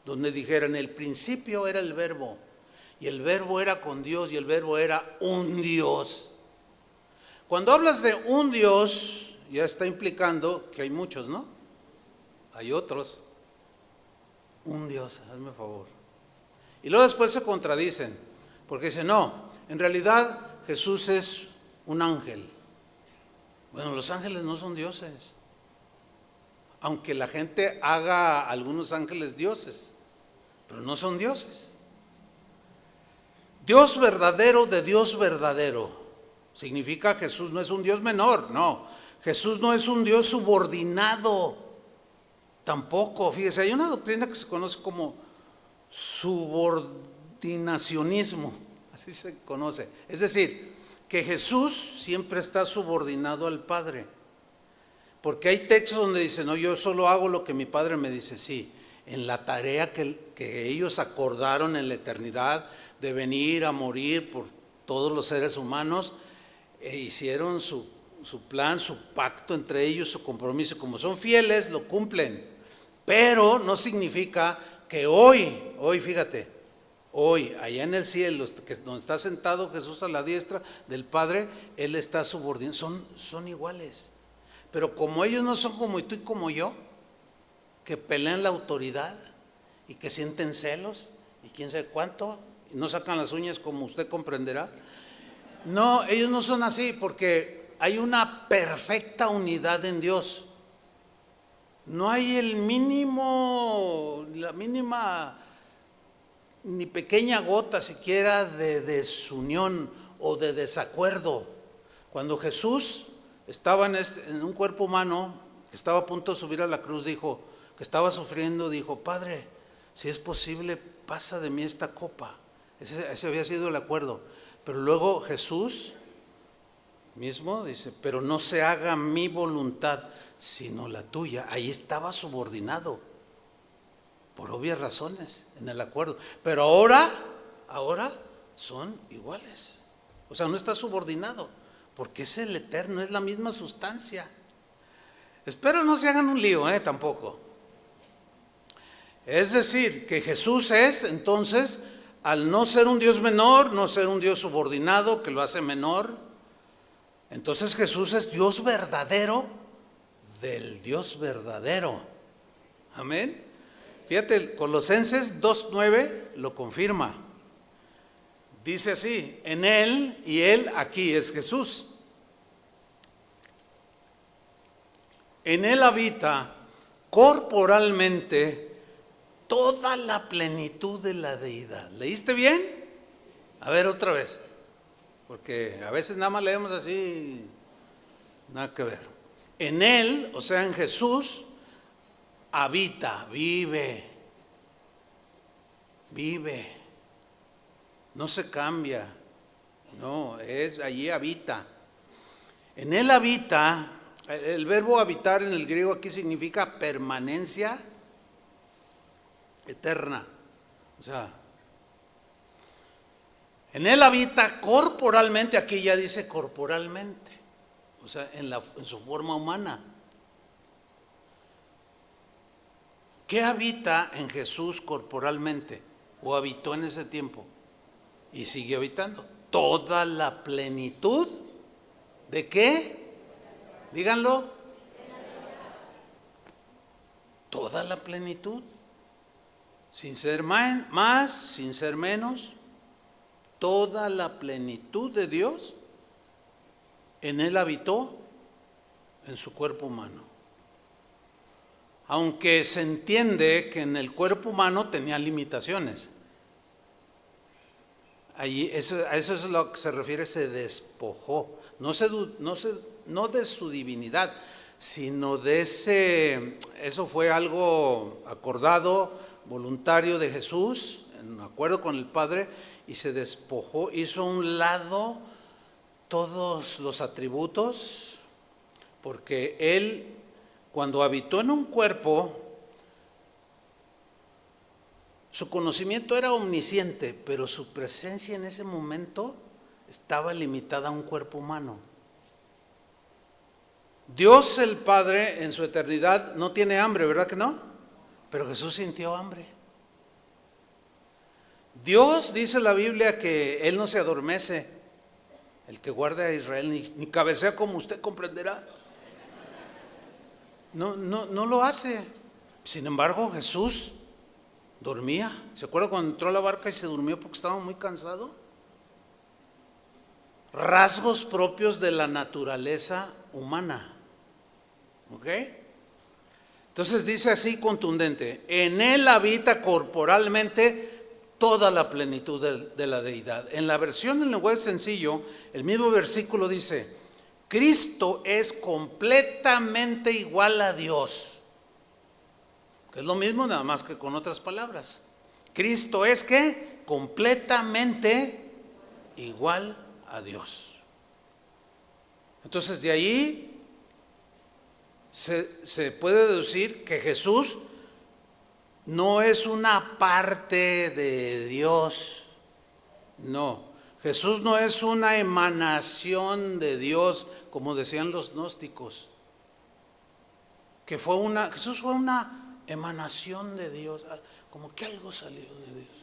donde dijeran: el principio era el verbo, y el verbo era con Dios, y el verbo era un Dios. Cuando hablas de un Dios, ya está implicando que hay muchos, ¿no? Hay otros. Un Dios, hazme favor. Y luego después se contradicen, porque dicen: no, en realidad Jesús es un ángel. Bueno, los ángeles no son dioses, aunque la gente haga a algunos ángeles dioses, pero no son dioses. Dios verdadero, de Dios verdadero, significa Jesús no es un Dios menor, no. Jesús no es un Dios subordinado, tampoco. Fíjese, hay una doctrina que se conoce como subordinacionismo, así se conoce. Es decir, que Jesús siempre está subordinado al Padre. Porque hay textos donde dice: no, yo solo hago lo que mi Padre me dice. Sí, en la tarea que ellos acordaron en la eternidad de venir a morir por todos los seres humanos, hicieron su plan, su pacto entre ellos, su compromiso. Como son fieles, lo cumplen. Pero no significa que hoy, fíjate, hoy, allá en el cielo, donde está sentado Jesús a la diestra del Padre, Él está subordinado. Son iguales. Pero como ellos no son como tú y como yo, que pelean la autoridad y que sienten celos y quién sabe cuánto, y no sacan las uñas, como usted comprenderá. No, ellos no son así, porque hay una perfecta unidad en Dios. No hay la mínima, ni pequeña gota siquiera de desunión o de desacuerdo. Cuando Jesús estaba en un cuerpo humano, que estaba a punto de subir a la cruz, dijo, que estaba sufriendo, dijo: Padre, si es posible, pasa de mí esta copa. Ese había sido el acuerdo. Pero luego Jesús mismo dice, pero no se haga mi voluntad, sino la tuya. Ahí estaba subordinado, por obvias razones, en el acuerdo. Pero ahora son iguales. O sea, no está subordinado, porque es el eterno, es la misma sustancia. Espero no se hagan un lío, tampoco. Es decir, que Jesús es, entonces, al no ser un Dios menor, no ser un Dios subordinado que lo hace menor, entonces Jesús es Dios verdadero del Dios verdadero. Amén. Fíjate, Colosenses 2:9 lo confirma. Dice así, en Él, y Él aquí es Jesús. En Él habita corporalmente toda la plenitud de la deidad. ¿Leíste bien? A ver otra vez, porque a veces nada más leemos así, nada que ver. En Él, o sea en Jesús, habita, vive, no se cambia, no, es allí habita. En Él habita, el verbo habitar en el griego aquí significa permanencia eterna. O sea, en Él habita corporalmente, aquí ya dice corporalmente, o sea, en su forma humana. ¿Qué habita en Jesús corporalmente? ¿O habitó en ese tiempo? Y sigue habitando. Toda la plenitud, ¿de qué? Díganlo. Toda la plenitud. Sin ser más, sin ser menos. Toda la plenitud de Dios en Él habitó en su cuerpo humano. Aunque se entiende que en el cuerpo humano tenía limitaciones. Allí, a eso es a lo que se refiere, se despojó. No de su divinidad, sino de eso fue algo acordado, voluntario de Jesús, en acuerdo con el Padre, y se despojó, hizo a un lado todos los atributos, porque Él, cuando habitó en un cuerpo, su conocimiento era omnisciente, pero su presencia en ese momento estaba limitada a un cuerpo humano. Dios el Padre en su eternidad no tiene hambre, ¿verdad que no? Pero Jesús sintió hambre. Dios, dice la Biblia, que Él no se adormece, el que guarda a Israel, ni cabecea, como usted comprenderá. No lo hace. Sin embargo, Jesús dormía. ¿Se acuerda cuando entró a la barca y se durmió porque estaba muy cansado? Rasgos propios de la naturaleza humana. ¿Ok? Entonces dice así contundente: en Él habita corporalmente toda la plenitud de la deidad. En la versión del lenguaje sencillo, el mismo versículo dice: Cristo es completamente igual a Dios. Que es lo mismo, nada más que con otras palabras. Cristo es ¿qué? Completamente igual a Dios. Entonces de ahí se puede deducir que Jesús no es una parte de Dios. No, Jesús no es una emanación de Dios, como decían los gnósticos. Jesús fue una emanación de Dios, como que algo salió de Dios.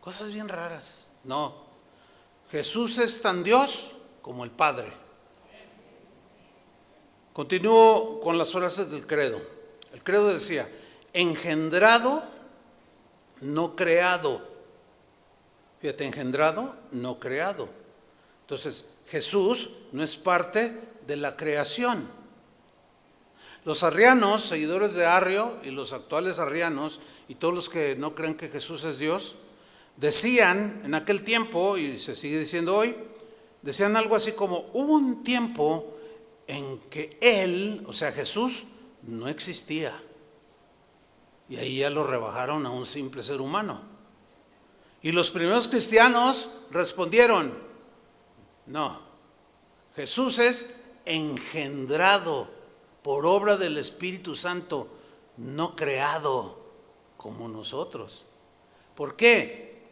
Cosas bien raras. No, Jesús es tan Dios como el Padre. Continúo con las frases del credo. El credo decía: engendrado, no creado. Fíjate, engendrado, no creado. Entonces, Jesús no es parte de la creación. Los arrianos, seguidores de Arrio, y los actuales arrianos, y todos los que no creen que Jesús es Dios, decían en aquel tiempo, y se sigue diciendo hoy, decían algo así como: hubo un tiempo en que Él, o sea Jesús, no existía. Y ahí ya lo rebajaron a un simple ser humano. Y los primeros cristianos respondieron, no, Jesús es engendrado por obra del Espíritu Santo, no creado como nosotros. ¿Por qué?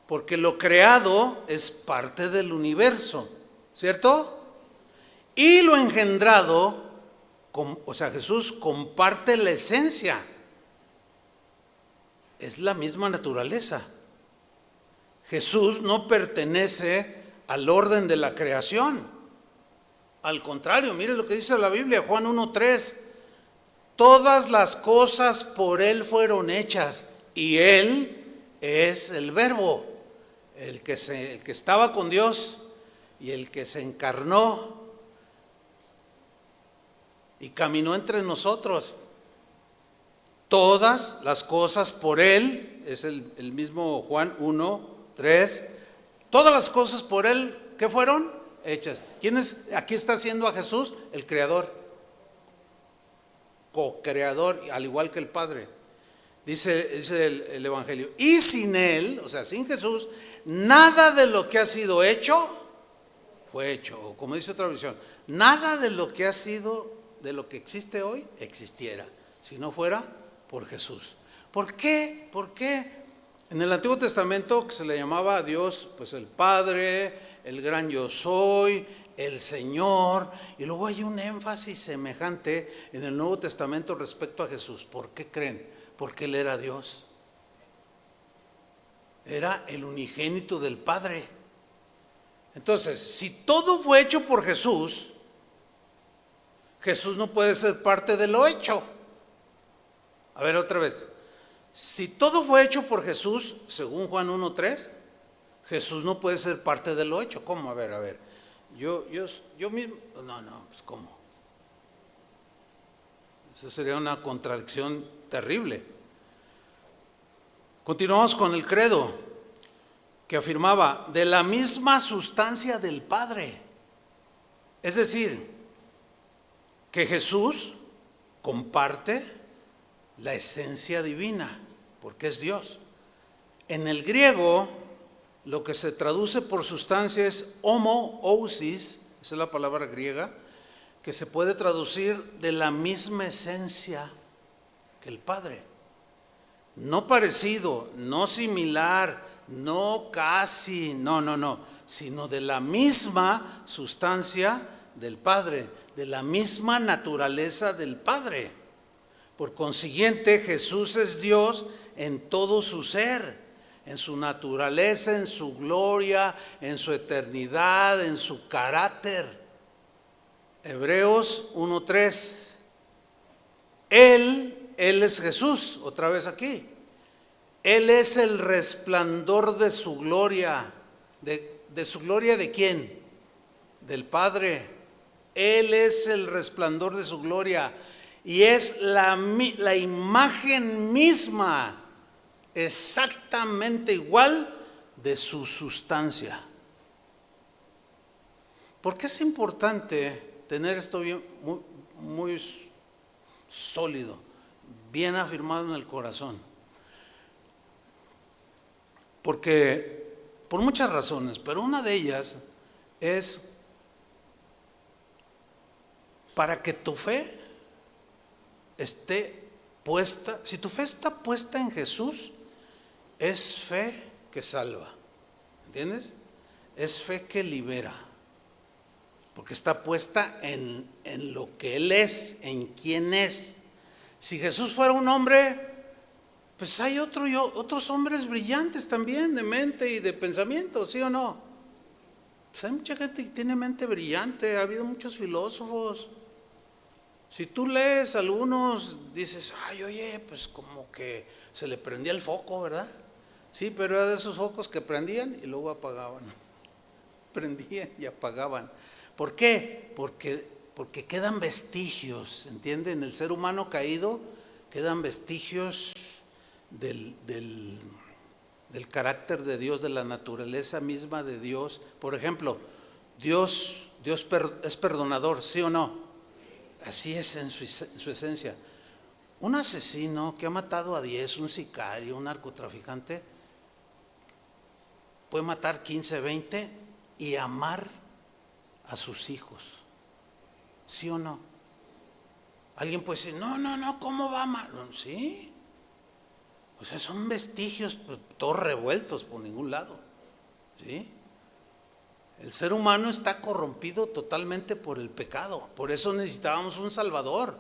Porque lo creado es parte del universo, ¿cierto? Y lo engendrado, o sea, Jesús comparte la esencia. Es la misma naturaleza. Jesús no pertenece al orden de la creación. Al contrario, mire lo que dice la Biblia, Juan 1:3. Todas las cosas por Él fueron hechas y Él es el Verbo, el que estaba con Dios y el que se encarnó y caminó entre nosotros. Todas las cosas por Él, es el mismo Juan 1:3. Todas las cosas por Él, ¿qué fueron? Hechas. ¿Quién es? Aquí está haciendo a Jesús el creador, co-creador, al igual que el Padre. Dice el Evangelio. Y sin Él, o sea, sin Jesús, nada de lo que ha sido hecho fue hecho. O como dice otra versión, nada de lo que ha sido, de lo que existe hoy, existiera, si no fuera por Jesús. ¿Por qué? ¿Por qué? En el Antiguo Testamento, que se le llamaba a Dios, pues el Padre, el gran yo soy, el Señor, y luego hay un énfasis semejante en el Nuevo Testamento respecto a Jesús. ¿Por qué creen? Porque Él era Dios. Era el unigénito del Padre. Entonces, si todo fue hecho por Jesús, Jesús no puede ser parte de lo hecho. A ver otra vez. Si todo fue hecho por Jesús, según Juan 1:3, Jesús no puede ser parte de lo hecho. ¿Cómo? A ver. Yo mismo, no, pues ¿cómo? Eso sería una contradicción terrible. Continuamos con el credo, que afirmaba, de la misma sustancia del Padre. Es decir, que Jesús comparte la esencia divina, porque es Dios. En el griego, lo que se traduce por sustancia es homoousis, esa es la palabra griega, que se puede traducir de la misma esencia que el Padre. No parecido, no similar, no casi, no, sino de la misma sustancia del Padre, de la misma naturaleza del Padre. Por consiguiente, Jesús es Dios en todo su ser, en su naturaleza, en su gloria, en su eternidad, en su carácter. Hebreos 1:3. Él es Jesús, otra vez aquí. Él es el resplandor de su gloria. ¿De su gloria de quién? Del Padre. Él es el resplandor de su gloria. Y es la imagen misma, exactamente igual de su sustancia. ¿Por qué es importante tener esto bien, muy sólido, bien afirmado en el corazón? Porque por muchas razones, pero una de ellas es para que tu fe esté puesta. Si tu fe está puesta en Jesús, es fe que salva, ¿entiendes? Es fe que libera, porque está puesta en lo que Él es, en quién es. Si Jesús fuera un hombre, pues hay otros hombres brillantes también, de mente y de pensamiento, ¿sí o no? Pues hay mucha gente que tiene mente brillante, ha habido muchos filósofos. Si tú lees algunos, dices, ay, oye, pues como que se le prendía el foco, ¿verdad? Sí, pero era de esos focos que prendían y luego apagaban. Prendían y apagaban. ¿Por qué? Porque quedan vestigios, ¿entienden? En el ser humano caído quedan vestigios del carácter de Dios, de la naturaleza misma de Dios. Por ejemplo, Dios es perdonador, ¿sí o no? Así es en su esencia. Un asesino que ha matado a 10, un sicario, un narcotraficante, puede matar 15, 20 y amar a sus hijos. ¿Sí o no? Alguien puede decir, no, ¿cómo va a amar? Sí. O sea, son vestigios todos revueltos por ningún lado. ¿Sí? El ser humano está corrompido totalmente por el pecado. Por eso necesitábamos un Salvador.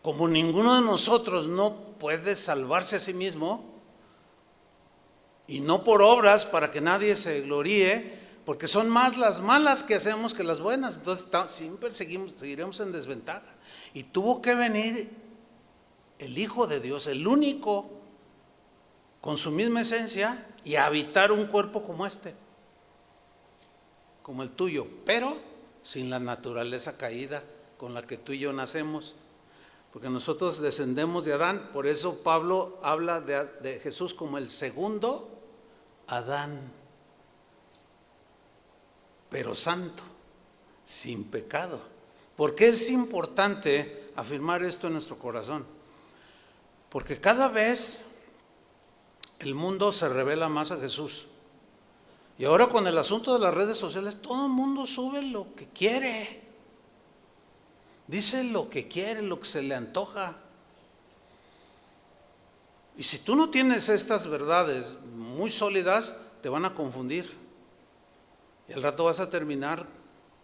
Como ninguno de nosotros no puede salvarse a sí mismo, y no por obras para que nadie se gloríe, porque son más las malas que hacemos que las buenas. Entonces siempre seguiremos en desventaja. Y tuvo que venir el Hijo de Dios, el único, con su misma esencia, y habitar un cuerpo como este, como el tuyo, pero sin la naturaleza caída con la que tú y yo nacemos, porque nosotros descendemos de Adán. Por eso Pablo habla de Jesús como el segundo Adán, pero santo, sin pecado. ¿Por qué es importante afirmar esto en nuestro corazón? Porque cada vez el mundo se revela más a Jesús. Y ahora con el asunto de las redes sociales, todo el mundo sube lo que quiere, dice lo que quiere, lo que se le antoja. Y si tú no tienes estas verdades muy sólidas, te van a confundir. Y al rato vas a terminar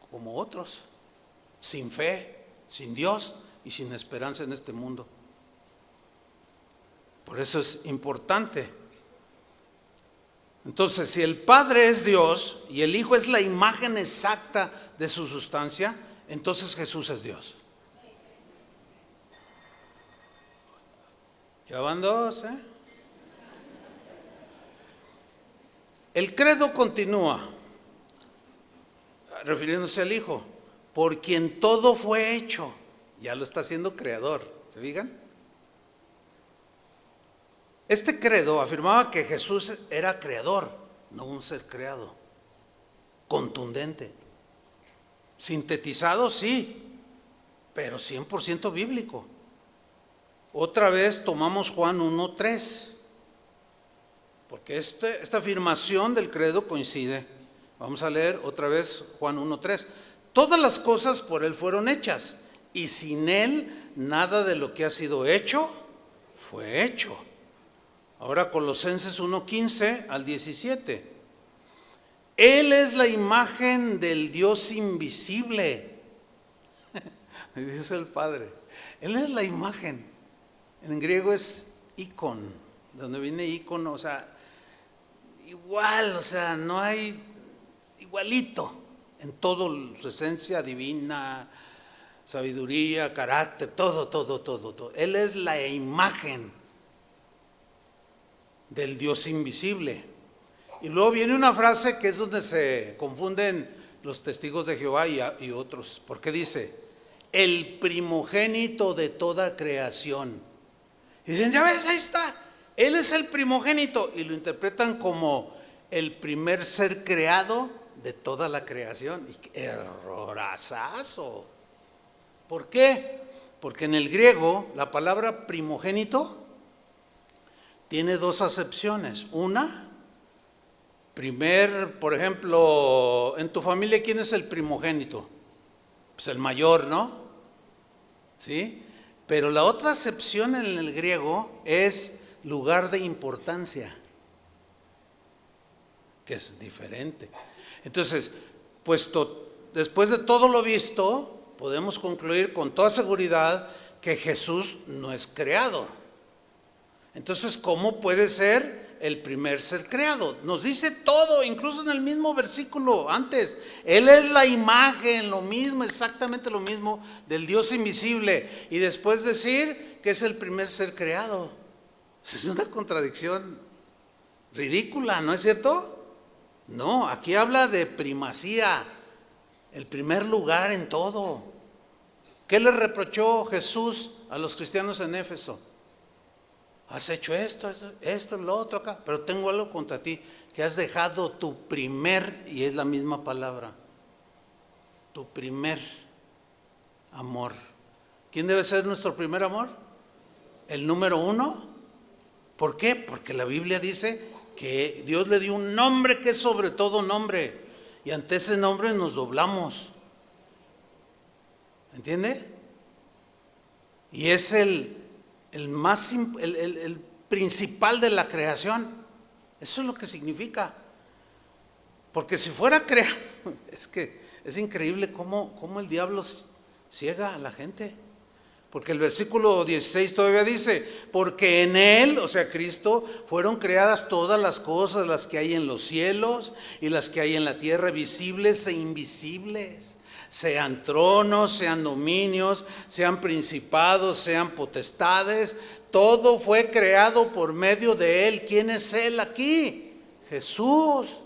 como otros, sin fe, sin Dios y sin esperanza en este mundo. Por eso es importante. Entonces, si el Padre es Dios y el Hijo es la imagen exacta de su sustancia, entonces Jesús es Dios. Ya van dos, ¿eh? El credo continúa, refiriéndose al Hijo, por quien todo fue hecho. Ya lo está haciendo creador, ¿se fijan? Este credo afirmaba que Jesús era creador, no un ser creado. Contundente. Sintetizado, sí, pero 100% bíblico. Otra vez tomamos Juan 1:3, porque esta afirmación del credo coincide. Vamos a leer otra vez Juan 1:3. Todas las cosas por Él fueron hechas, y sin Él nada de lo que ha sido hecho fue hecho. Ahora Colosenses 1:15 al 17. Él es la imagen del Dios invisible. Dice el Padre. Él es la imagen. En griego es icon, de donde viene icono, o sea, igual, o sea, no hay igualito en todo su esencia divina, sabiduría, carácter, todo. Él es la imagen del Dios invisible. Y luego viene una frase que es donde se confunden los testigos de Jehová y otros, porque dice, el primogénito de toda creación. Y dicen, ya ves, ahí está, Él es el primogénito, y lo interpretan como el primer ser creado de toda la creación. Y errorazazo. ¿Por qué? Porque en el griego la palabra primogénito tiene dos acepciones. Una, por ejemplo, en tu familia, ¿quién es el primogénito? Pues el mayor, ¿no? ¿Sí? Pero la otra acepción en el griego es lugar de importancia, que es diferente. Entonces, después de todo lo visto, podemos concluir con toda seguridad que Jesús no es creado. Entonces, ¿cómo puede ser el primer ser creado? Nos dice todo, incluso en el mismo versículo antes. Él es la imagen, lo mismo, exactamente lo mismo del Dios invisible. Y después decir que es el primer ser creado. Es una contradicción ridícula, ¿no es cierto? No, aquí habla de primacía, el primer lugar en todo. ¿Qué le reprochó Jesús a los cristianos en Éfeso? Has hecho esto, lo otro acá, pero tengo algo contra ti, que has dejado tu primer, y es la misma palabra, tu primer amor. ¿Quién debe ser nuestro primer amor? El número uno. ¿Por qué? Porque la Biblia dice que Dios le dio un nombre que es sobre todo nombre, y ante ese nombre nos doblamos. ¿Entiende? Y es el principal de la creación. Eso es lo que significa. Porque si fuera creado, es que es increíble cómo el diablo ciega a la gente. Porque el versículo 16 todavía dice, porque en Él, o sea Cristo, fueron creadas todas las cosas, las que hay en los cielos y las que hay en la tierra, visibles e invisibles. Sean tronos, sean dominios, sean principados, sean potestades. Todo fue creado por medio de Él. ¿Quién es Él aquí? Jesús.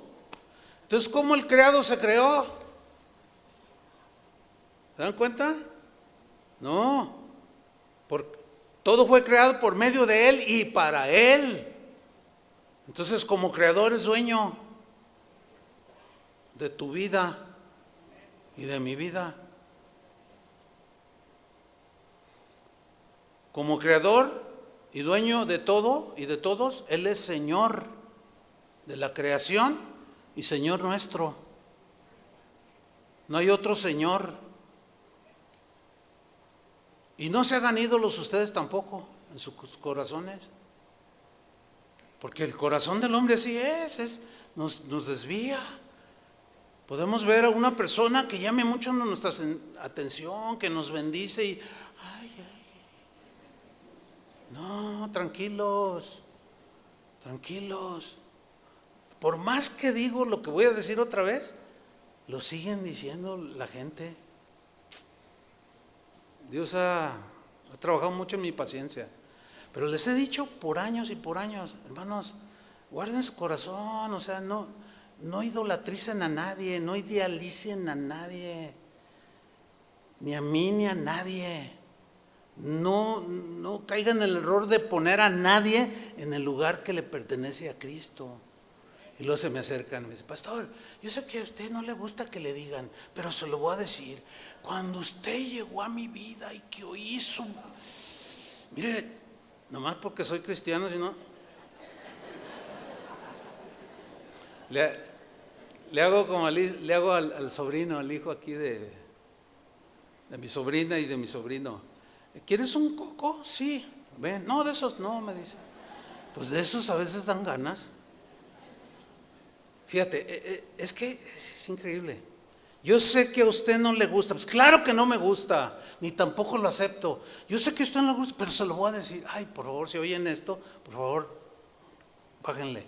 Entonces, ¿cómo el creado se creó? ¿Se dan cuenta? No. Todo fue creado por medio de Él y para Él. Entonces, como creador es dueño de tu vida y de mi vida. Como creador y dueño de todo y de todos, Él es Señor de la creación y Señor nuestro. No hay otro Señor. Y no se hagan ídolos ustedes tampoco en sus corazones. Porque el corazón del hombre así nos desvía. Podemos ver a una persona que llame mucho nuestra atención, que nos bendice y no, tranquilos. Por más que digo lo que voy a decir otra vez, lo siguen diciendo la gente. Dios ha trabajado mucho en mi paciencia. Pero les he dicho por años y por años, hermanos, guarden su corazón, o sea, no idolatricen a nadie, no idealicen a nadie, ni a mí ni a nadie. No caigan en el error de poner a nadie en el lugar que le pertenece a Cristo. Y luego se me acercan y me dicen, pastor, yo sé que a usted no le gusta que le digan, pero se lo voy a decir. Cuando usted llegó a mi vida y que oí mire, nomás porque soy cristiano, si no, le hago como le hago al sobrino, al hijo aquí de mi sobrina y de mi sobrino. ¿Quieres un coco? Sí. Ven, no, de esos no, me dice. Pues de esos a veces dan ganas. Fíjate, es que es increíble. Yo sé que a usted no le gusta, pues claro que no me gusta, ni tampoco lo acepto. Yo sé que a usted no le gusta, pero se lo voy a decir. Ay, por favor, si oyen esto, por favor, bájenle.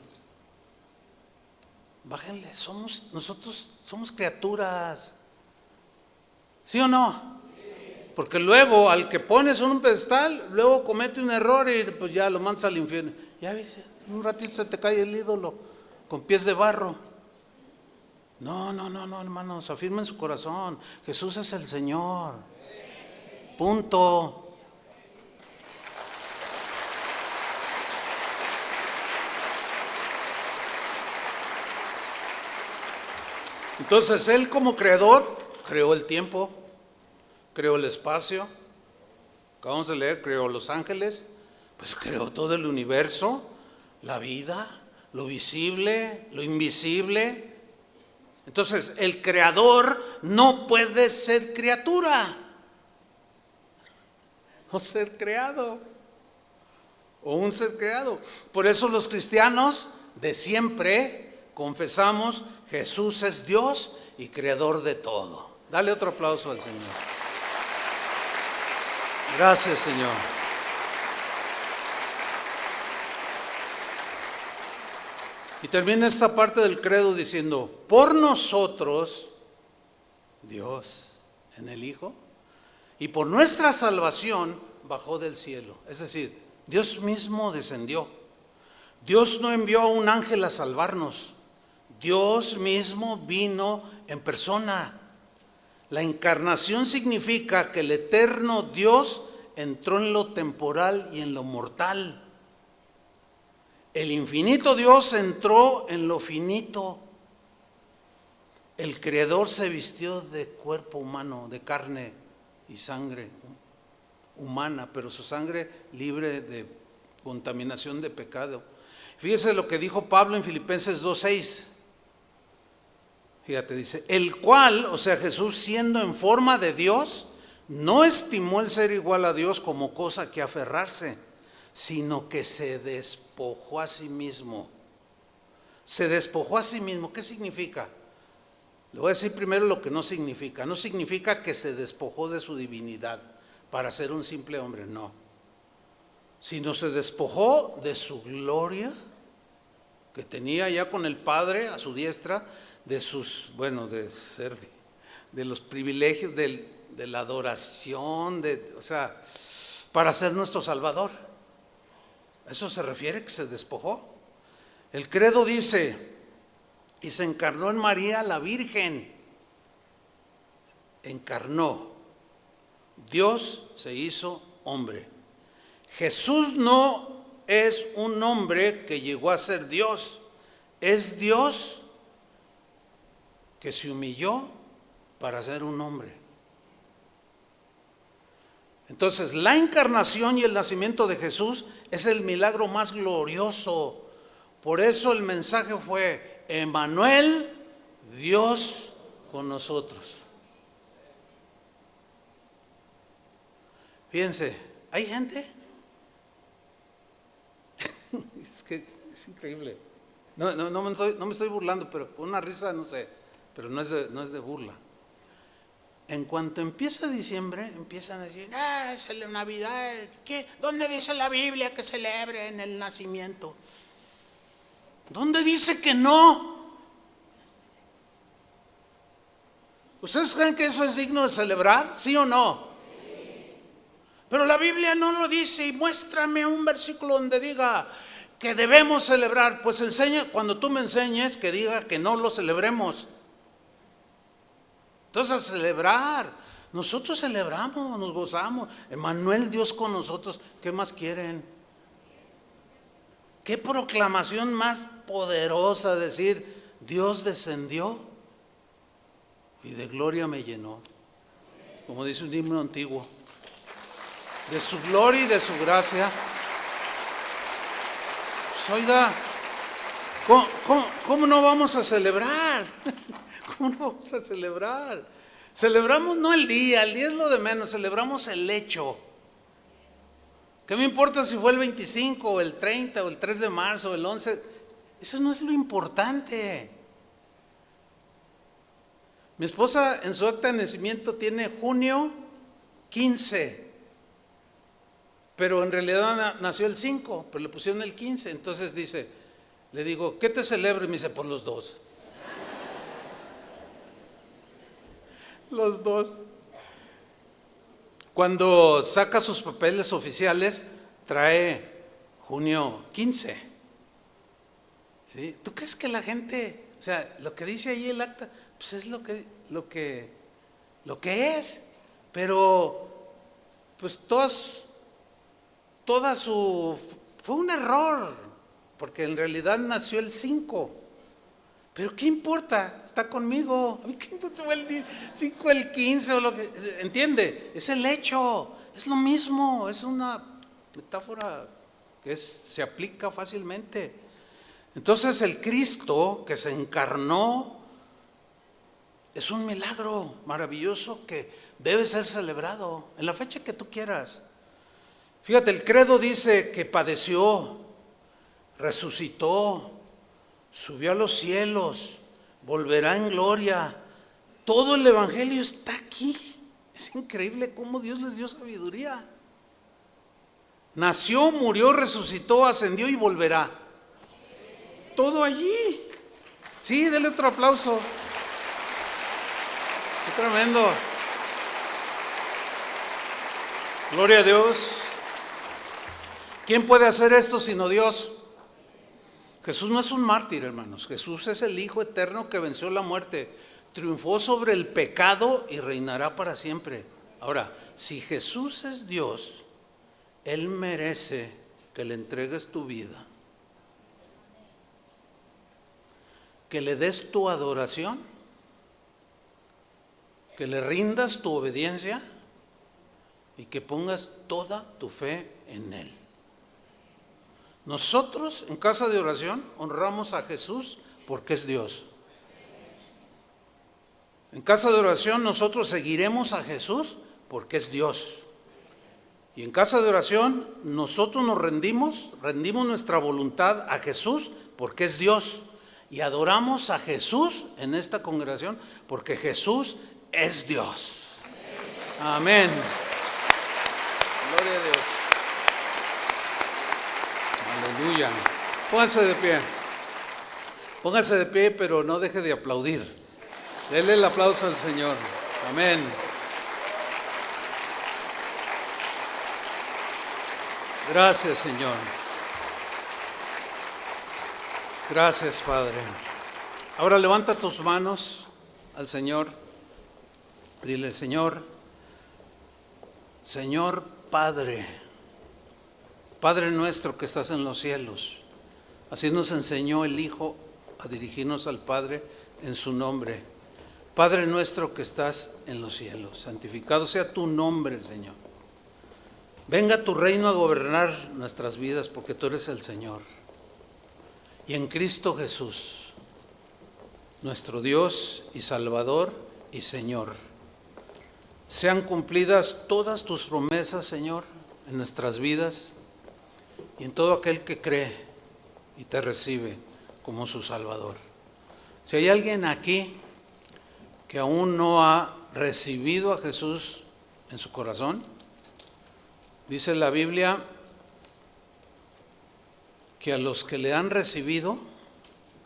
Nosotros somos criaturas. ¿Sí o no? Porque luego al que pones en un pedestal, luego comete un error y pues ya lo mandas al infierno. Ya ves, un ratito se te cae el ídolo con pies de barro. No, hermanos, afirmen su corazón. Jesús es el Señor. Punto. Entonces, Él como creador creó el tiempo, creó el espacio. Acabamos de leer, creó los ángeles, pues creó todo el universo, la vida, lo visible, lo invisible. Entonces, el creador no puede ser criatura o ser creado o un ser creado. Por eso los cristianos de siempre confesamos: Jesús es Dios y creador de todo. Dale otro aplauso al Señor. Gracias, Señor. Y termina esta parte del credo diciendo: por nosotros, Dios en el Hijo, y por nuestra salvación bajó del cielo. Es decir, Dios mismo descendió. Dios no envió a un ángel a salvarnos. Dios mismo vino en persona. La encarnación significa que el eterno Dios entró en lo temporal y en lo mortal. El infinito Dios entró en lo finito. El Creador se vistió de cuerpo humano, de carne y sangre humana, pero su sangre libre de contaminación de pecado. Fíjese lo que dijo Pablo en Filipenses 2:6. Fíjate, dice, el cual, o sea, Jesús siendo en forma de Dios, no estimó el ser igual a Dios como cosa que aferrarse, sino que se despojó a sí mismo. Se despojó a sí mismo. ¿Qué significa? Le voy a decir primero lo que no significa. No significa que se despojó de su divinidad para ser un simple hombre, no. Sino se despojó de su gloria que tenía ya con el Padre a su diestra, de sus, bueno, de los privilegios de la adoración, o sea, para ser nuestro Salvador. ¿A eso se refiere que se despojó? El credo dice, y se encarnó en María la Virgen. Encarnó. Dios se hizo hombre. Jesús no es un hombre que llegó a ser Dios. Es Dios que se humilló para ser un hombre. Entonces, la encarnación y el nacimiento de Jesús es el milagro más glorioso. Por eso el mensaje fue: Emmanuel, Dios con nosotros. Fíjense, hay gente, es que es increíble. No me estoy burlando, pero una risa, no sé, pero no es de burla. En cuanto empieza diciembre, empiezan a decir, es la Navidad, ¿qué? ¿Dónde dice la Biblia que celebren el nacimiento? ¿Dónde dice que no? ¿Ustedes creen que eso es digno de celebrar? ¿Sí o no? Sí. Pero la Biblia no lo dice, y muéstrame un versículo donde diga que debemos celebrar. Pues enseña, cuando tú me enseñes, que diga que no lo celebremos. Entonces, a celebrar. Nosotros celebramos, nos gozamos. Emmanuel, Dios con nosotros. ¿Qué más quieren? ¿Qué proclamación más poderosa decir, Dios descendió y de gloria me llenó? Como dice un himno antiguo. De su gloria y de su gracia. Pues, oiga, ¿cómo no vamos a celebrar? ¿Cómo no vamos a celebrar? Celebramos no el día es lo de menos, celebramos el hecho. ¿Qué me importa si fue el 25 o el 30 o el 3 de marzo o el 11? Eso no es lo importante. Mi esposa en su acta de nacimiento tiene junio 15, pero en realidad nació el 5, pero le pusieron el 15. Entonces dice, le digo, ¿qué te celebro? Y me dice, por los dos. Los dos. Cuando saca sus papeles oficiales, trae junio 15. ¿Sí? ¿Tú crees que la gente, o sea, lo que dice ahí el acta, pues es lo que es? Pero, pues fue un error, porque en realidad nació el 5. Pero ¿qué importa? Está conmigo. ¿A mí qué importa? Fue el 5, el 15 o lo que. ¿Entiende? Es el hecho. Es lo mismo. Es una metáfora que se aplica fácilmente. Entonces el Cristo que se encarnó es un milagro maravilloso que debe ser celebrado en la fecha que tú quieras. Fíjate, el credo dice que padeció, resucitó, subió a los cielos, volverá en gloria. Todo el evangelio está aquí. Es increíble cómo Dios les dio sabiduría. Nació, murió, resucitó, ascendió y volverá. Todo allí. Sí, denle otro aplauso. Qué tremendo. Gloria a Dios. ¿Quién puede hacer esto sino Dios? Jesús no es un mártir, hermanos. Jesús es el Hijo eterno que venció la muerte, triunfó sobre el pecado y reinará para siempre. Ahora, si Jesús es Dios, Él merece que le entregues tu vida, que le des tu adoración, que le rindas tu obediencia y que pongas toda tu fe en Él. Nosotros en casa de oración honramos a Jesús porque es Dios. En casa de oración nosotros seguiremos a Jesús porque es Dios. Y en casa de oración nosotros nos rendimos nuestra voluntad a Jesús porque es Dios. Y adoramos a Jesús en esta congregación porque Jesús es Dios. Amén. Gloria a Dios. Aleluya. Póngase de pie. Póngase de pie, pero no deje de aplaudir. Denle el aplauso al Señor. Amén. Gracias, Señor. Gracias, Padre. Ahora levanta tus manos al Señor. Dile, Señor, Señor Padre, Padre nuestro que estás en los cielos. Así nos enseñó el Hijo a dirigirnos al Padre en su nombre. Padre nuestro que estás en los cielos, santificado sea tu nombre, Señor. Venga tu reino a gobernar nuestras vidas porque tú eres el Señor. Y en Cristo Jesús, nuestro Dios y Salvador y Señor, sean cumplidas todas tus promesas, Señor, en nuestras vidas y en todo aquel que cree y te recibe como su Salvador. Si hay alguien aquí que aún no ha recibido a Jesús en su corazón, dice la Biblia que a los que le han recibido,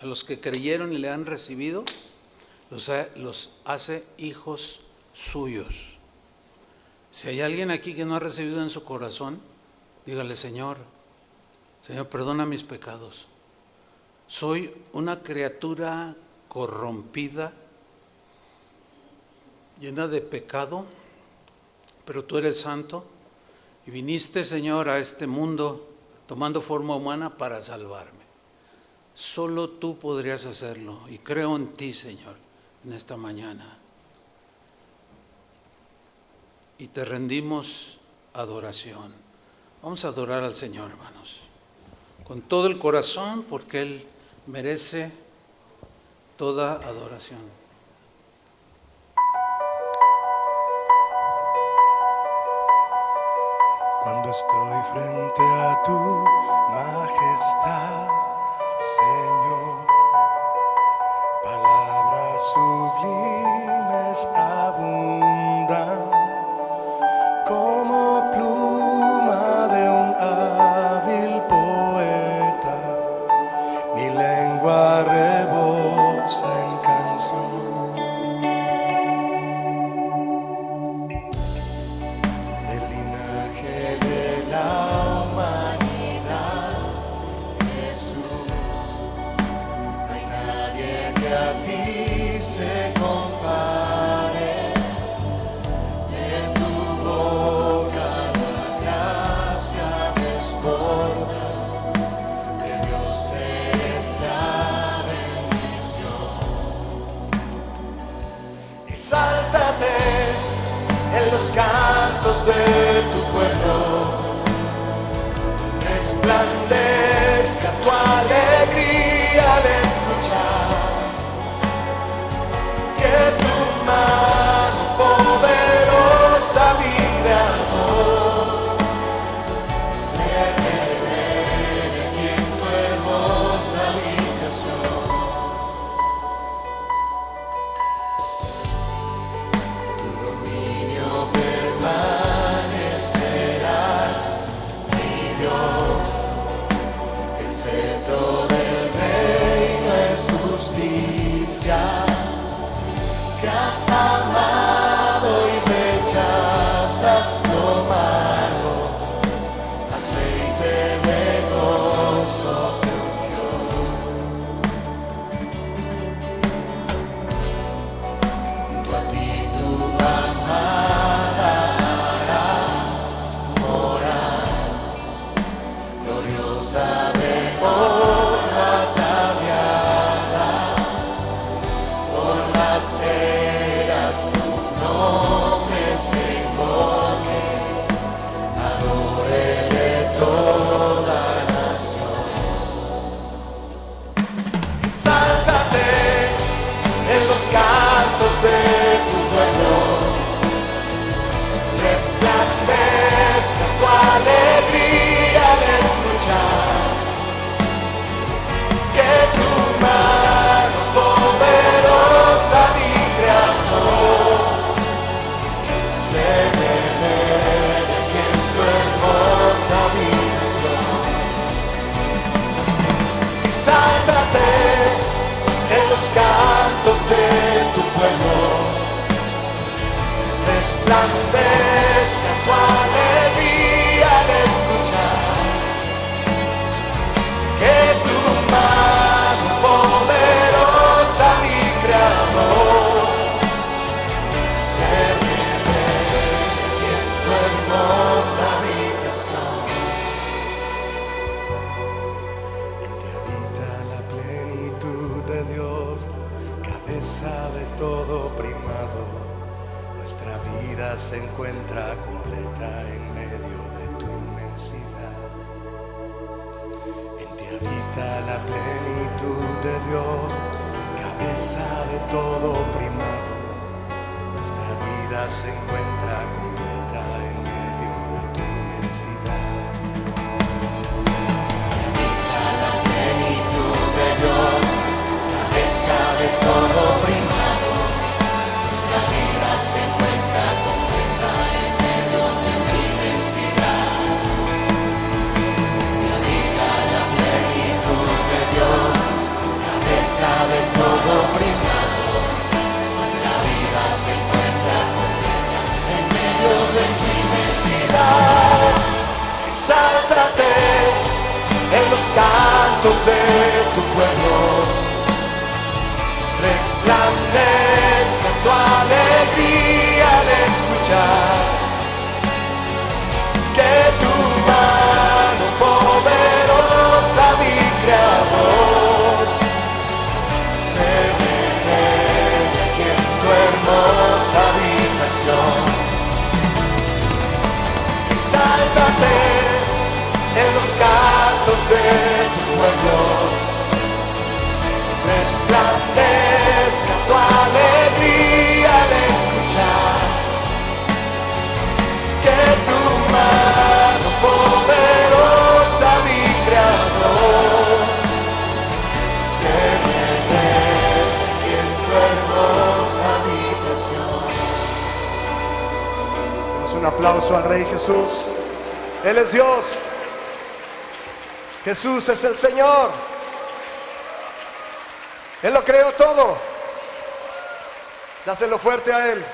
a los que creyeron y le han recibido, los hace hijos suyos. Si hay alguien aquí que no ha recibido en su corazón, dígale, Señor, perdona mis pecados. Soy una criatura corrompida, llena de pecado, pero tú eres santo y viniste, Señor, a este mundo tomando forma humana para salvarme. Solo tú podrías hacerlo y creo en ti, Señor, en esta mañana. Y te rendimos adoración. Vamos a adorar al Señor, hermanos, con todo el corazón, porque Él merece toda adoración. Cuando estoy frente a tu majestad, Señor, palabras sublimes abundan como pluma de un hábil poeta. Mi lengua rebosa en canción. Se compare de tu boca la gracia desborda, de Dios es la bendición. Exáltate en los cantos de tu pueblo, resplandezca tu alegría al escuchar que tu mano poderosa, mi Creador, se revele aquí en tu hermosa habitación. Tu dominio permanecerá, mi Dios, el cetro del reino es justicia. Que has amado y rechazas lo malo, aceite de gozo te ungió. Junto a ti tu amada harás morar, gloriosa de honra ataviada, por las eras tu nombre se invoque, resplandezca tu alegría al escuchar que tu mano poderosa, mi Creador, se revele aquí en tu hermosa habitación. Y sáltate en los cantos de tu pueblo, resplandezca tu alegría al escuchar que tu mano poderosa, mi Creador, se revele en tu hermosa habitación. En ti habita la plenitud de Dios, cabeza de todo primado. Nuestra vida se encuentra completa en medio de tu inmensidad. En ti habita la plenitud de Dios, cabeza de todo primado. Nuestra vida se encuentra completa en medio de tu inmensidad. En ti habita la plenitud de Dios, cabeza de todo primado. Nuestra vida se encuentra completa en medio de tu inmensidad. Y habita la plenitud de Dios, cabeza de todo primado. Nuestra vida se encuentra completa en medio de tu inmensidad. Exáltate en los cantos de tu pueblo, resplandezca tu alegría al escuchar que tu mano poderosa, mi Creador, se revele aquí en tu hermosa habitación. Exáltate en los cantos de tu pueblo, resplandezca tu alegría al escuchar que tu mano poderosa, mi Creador, se revele aquí en tu hermosa habitación. Demos un aplauso al Rey Jesús. Él es Dios. Jesús es el Señor. Él lo creó todo. Dáselo fuerte a Él.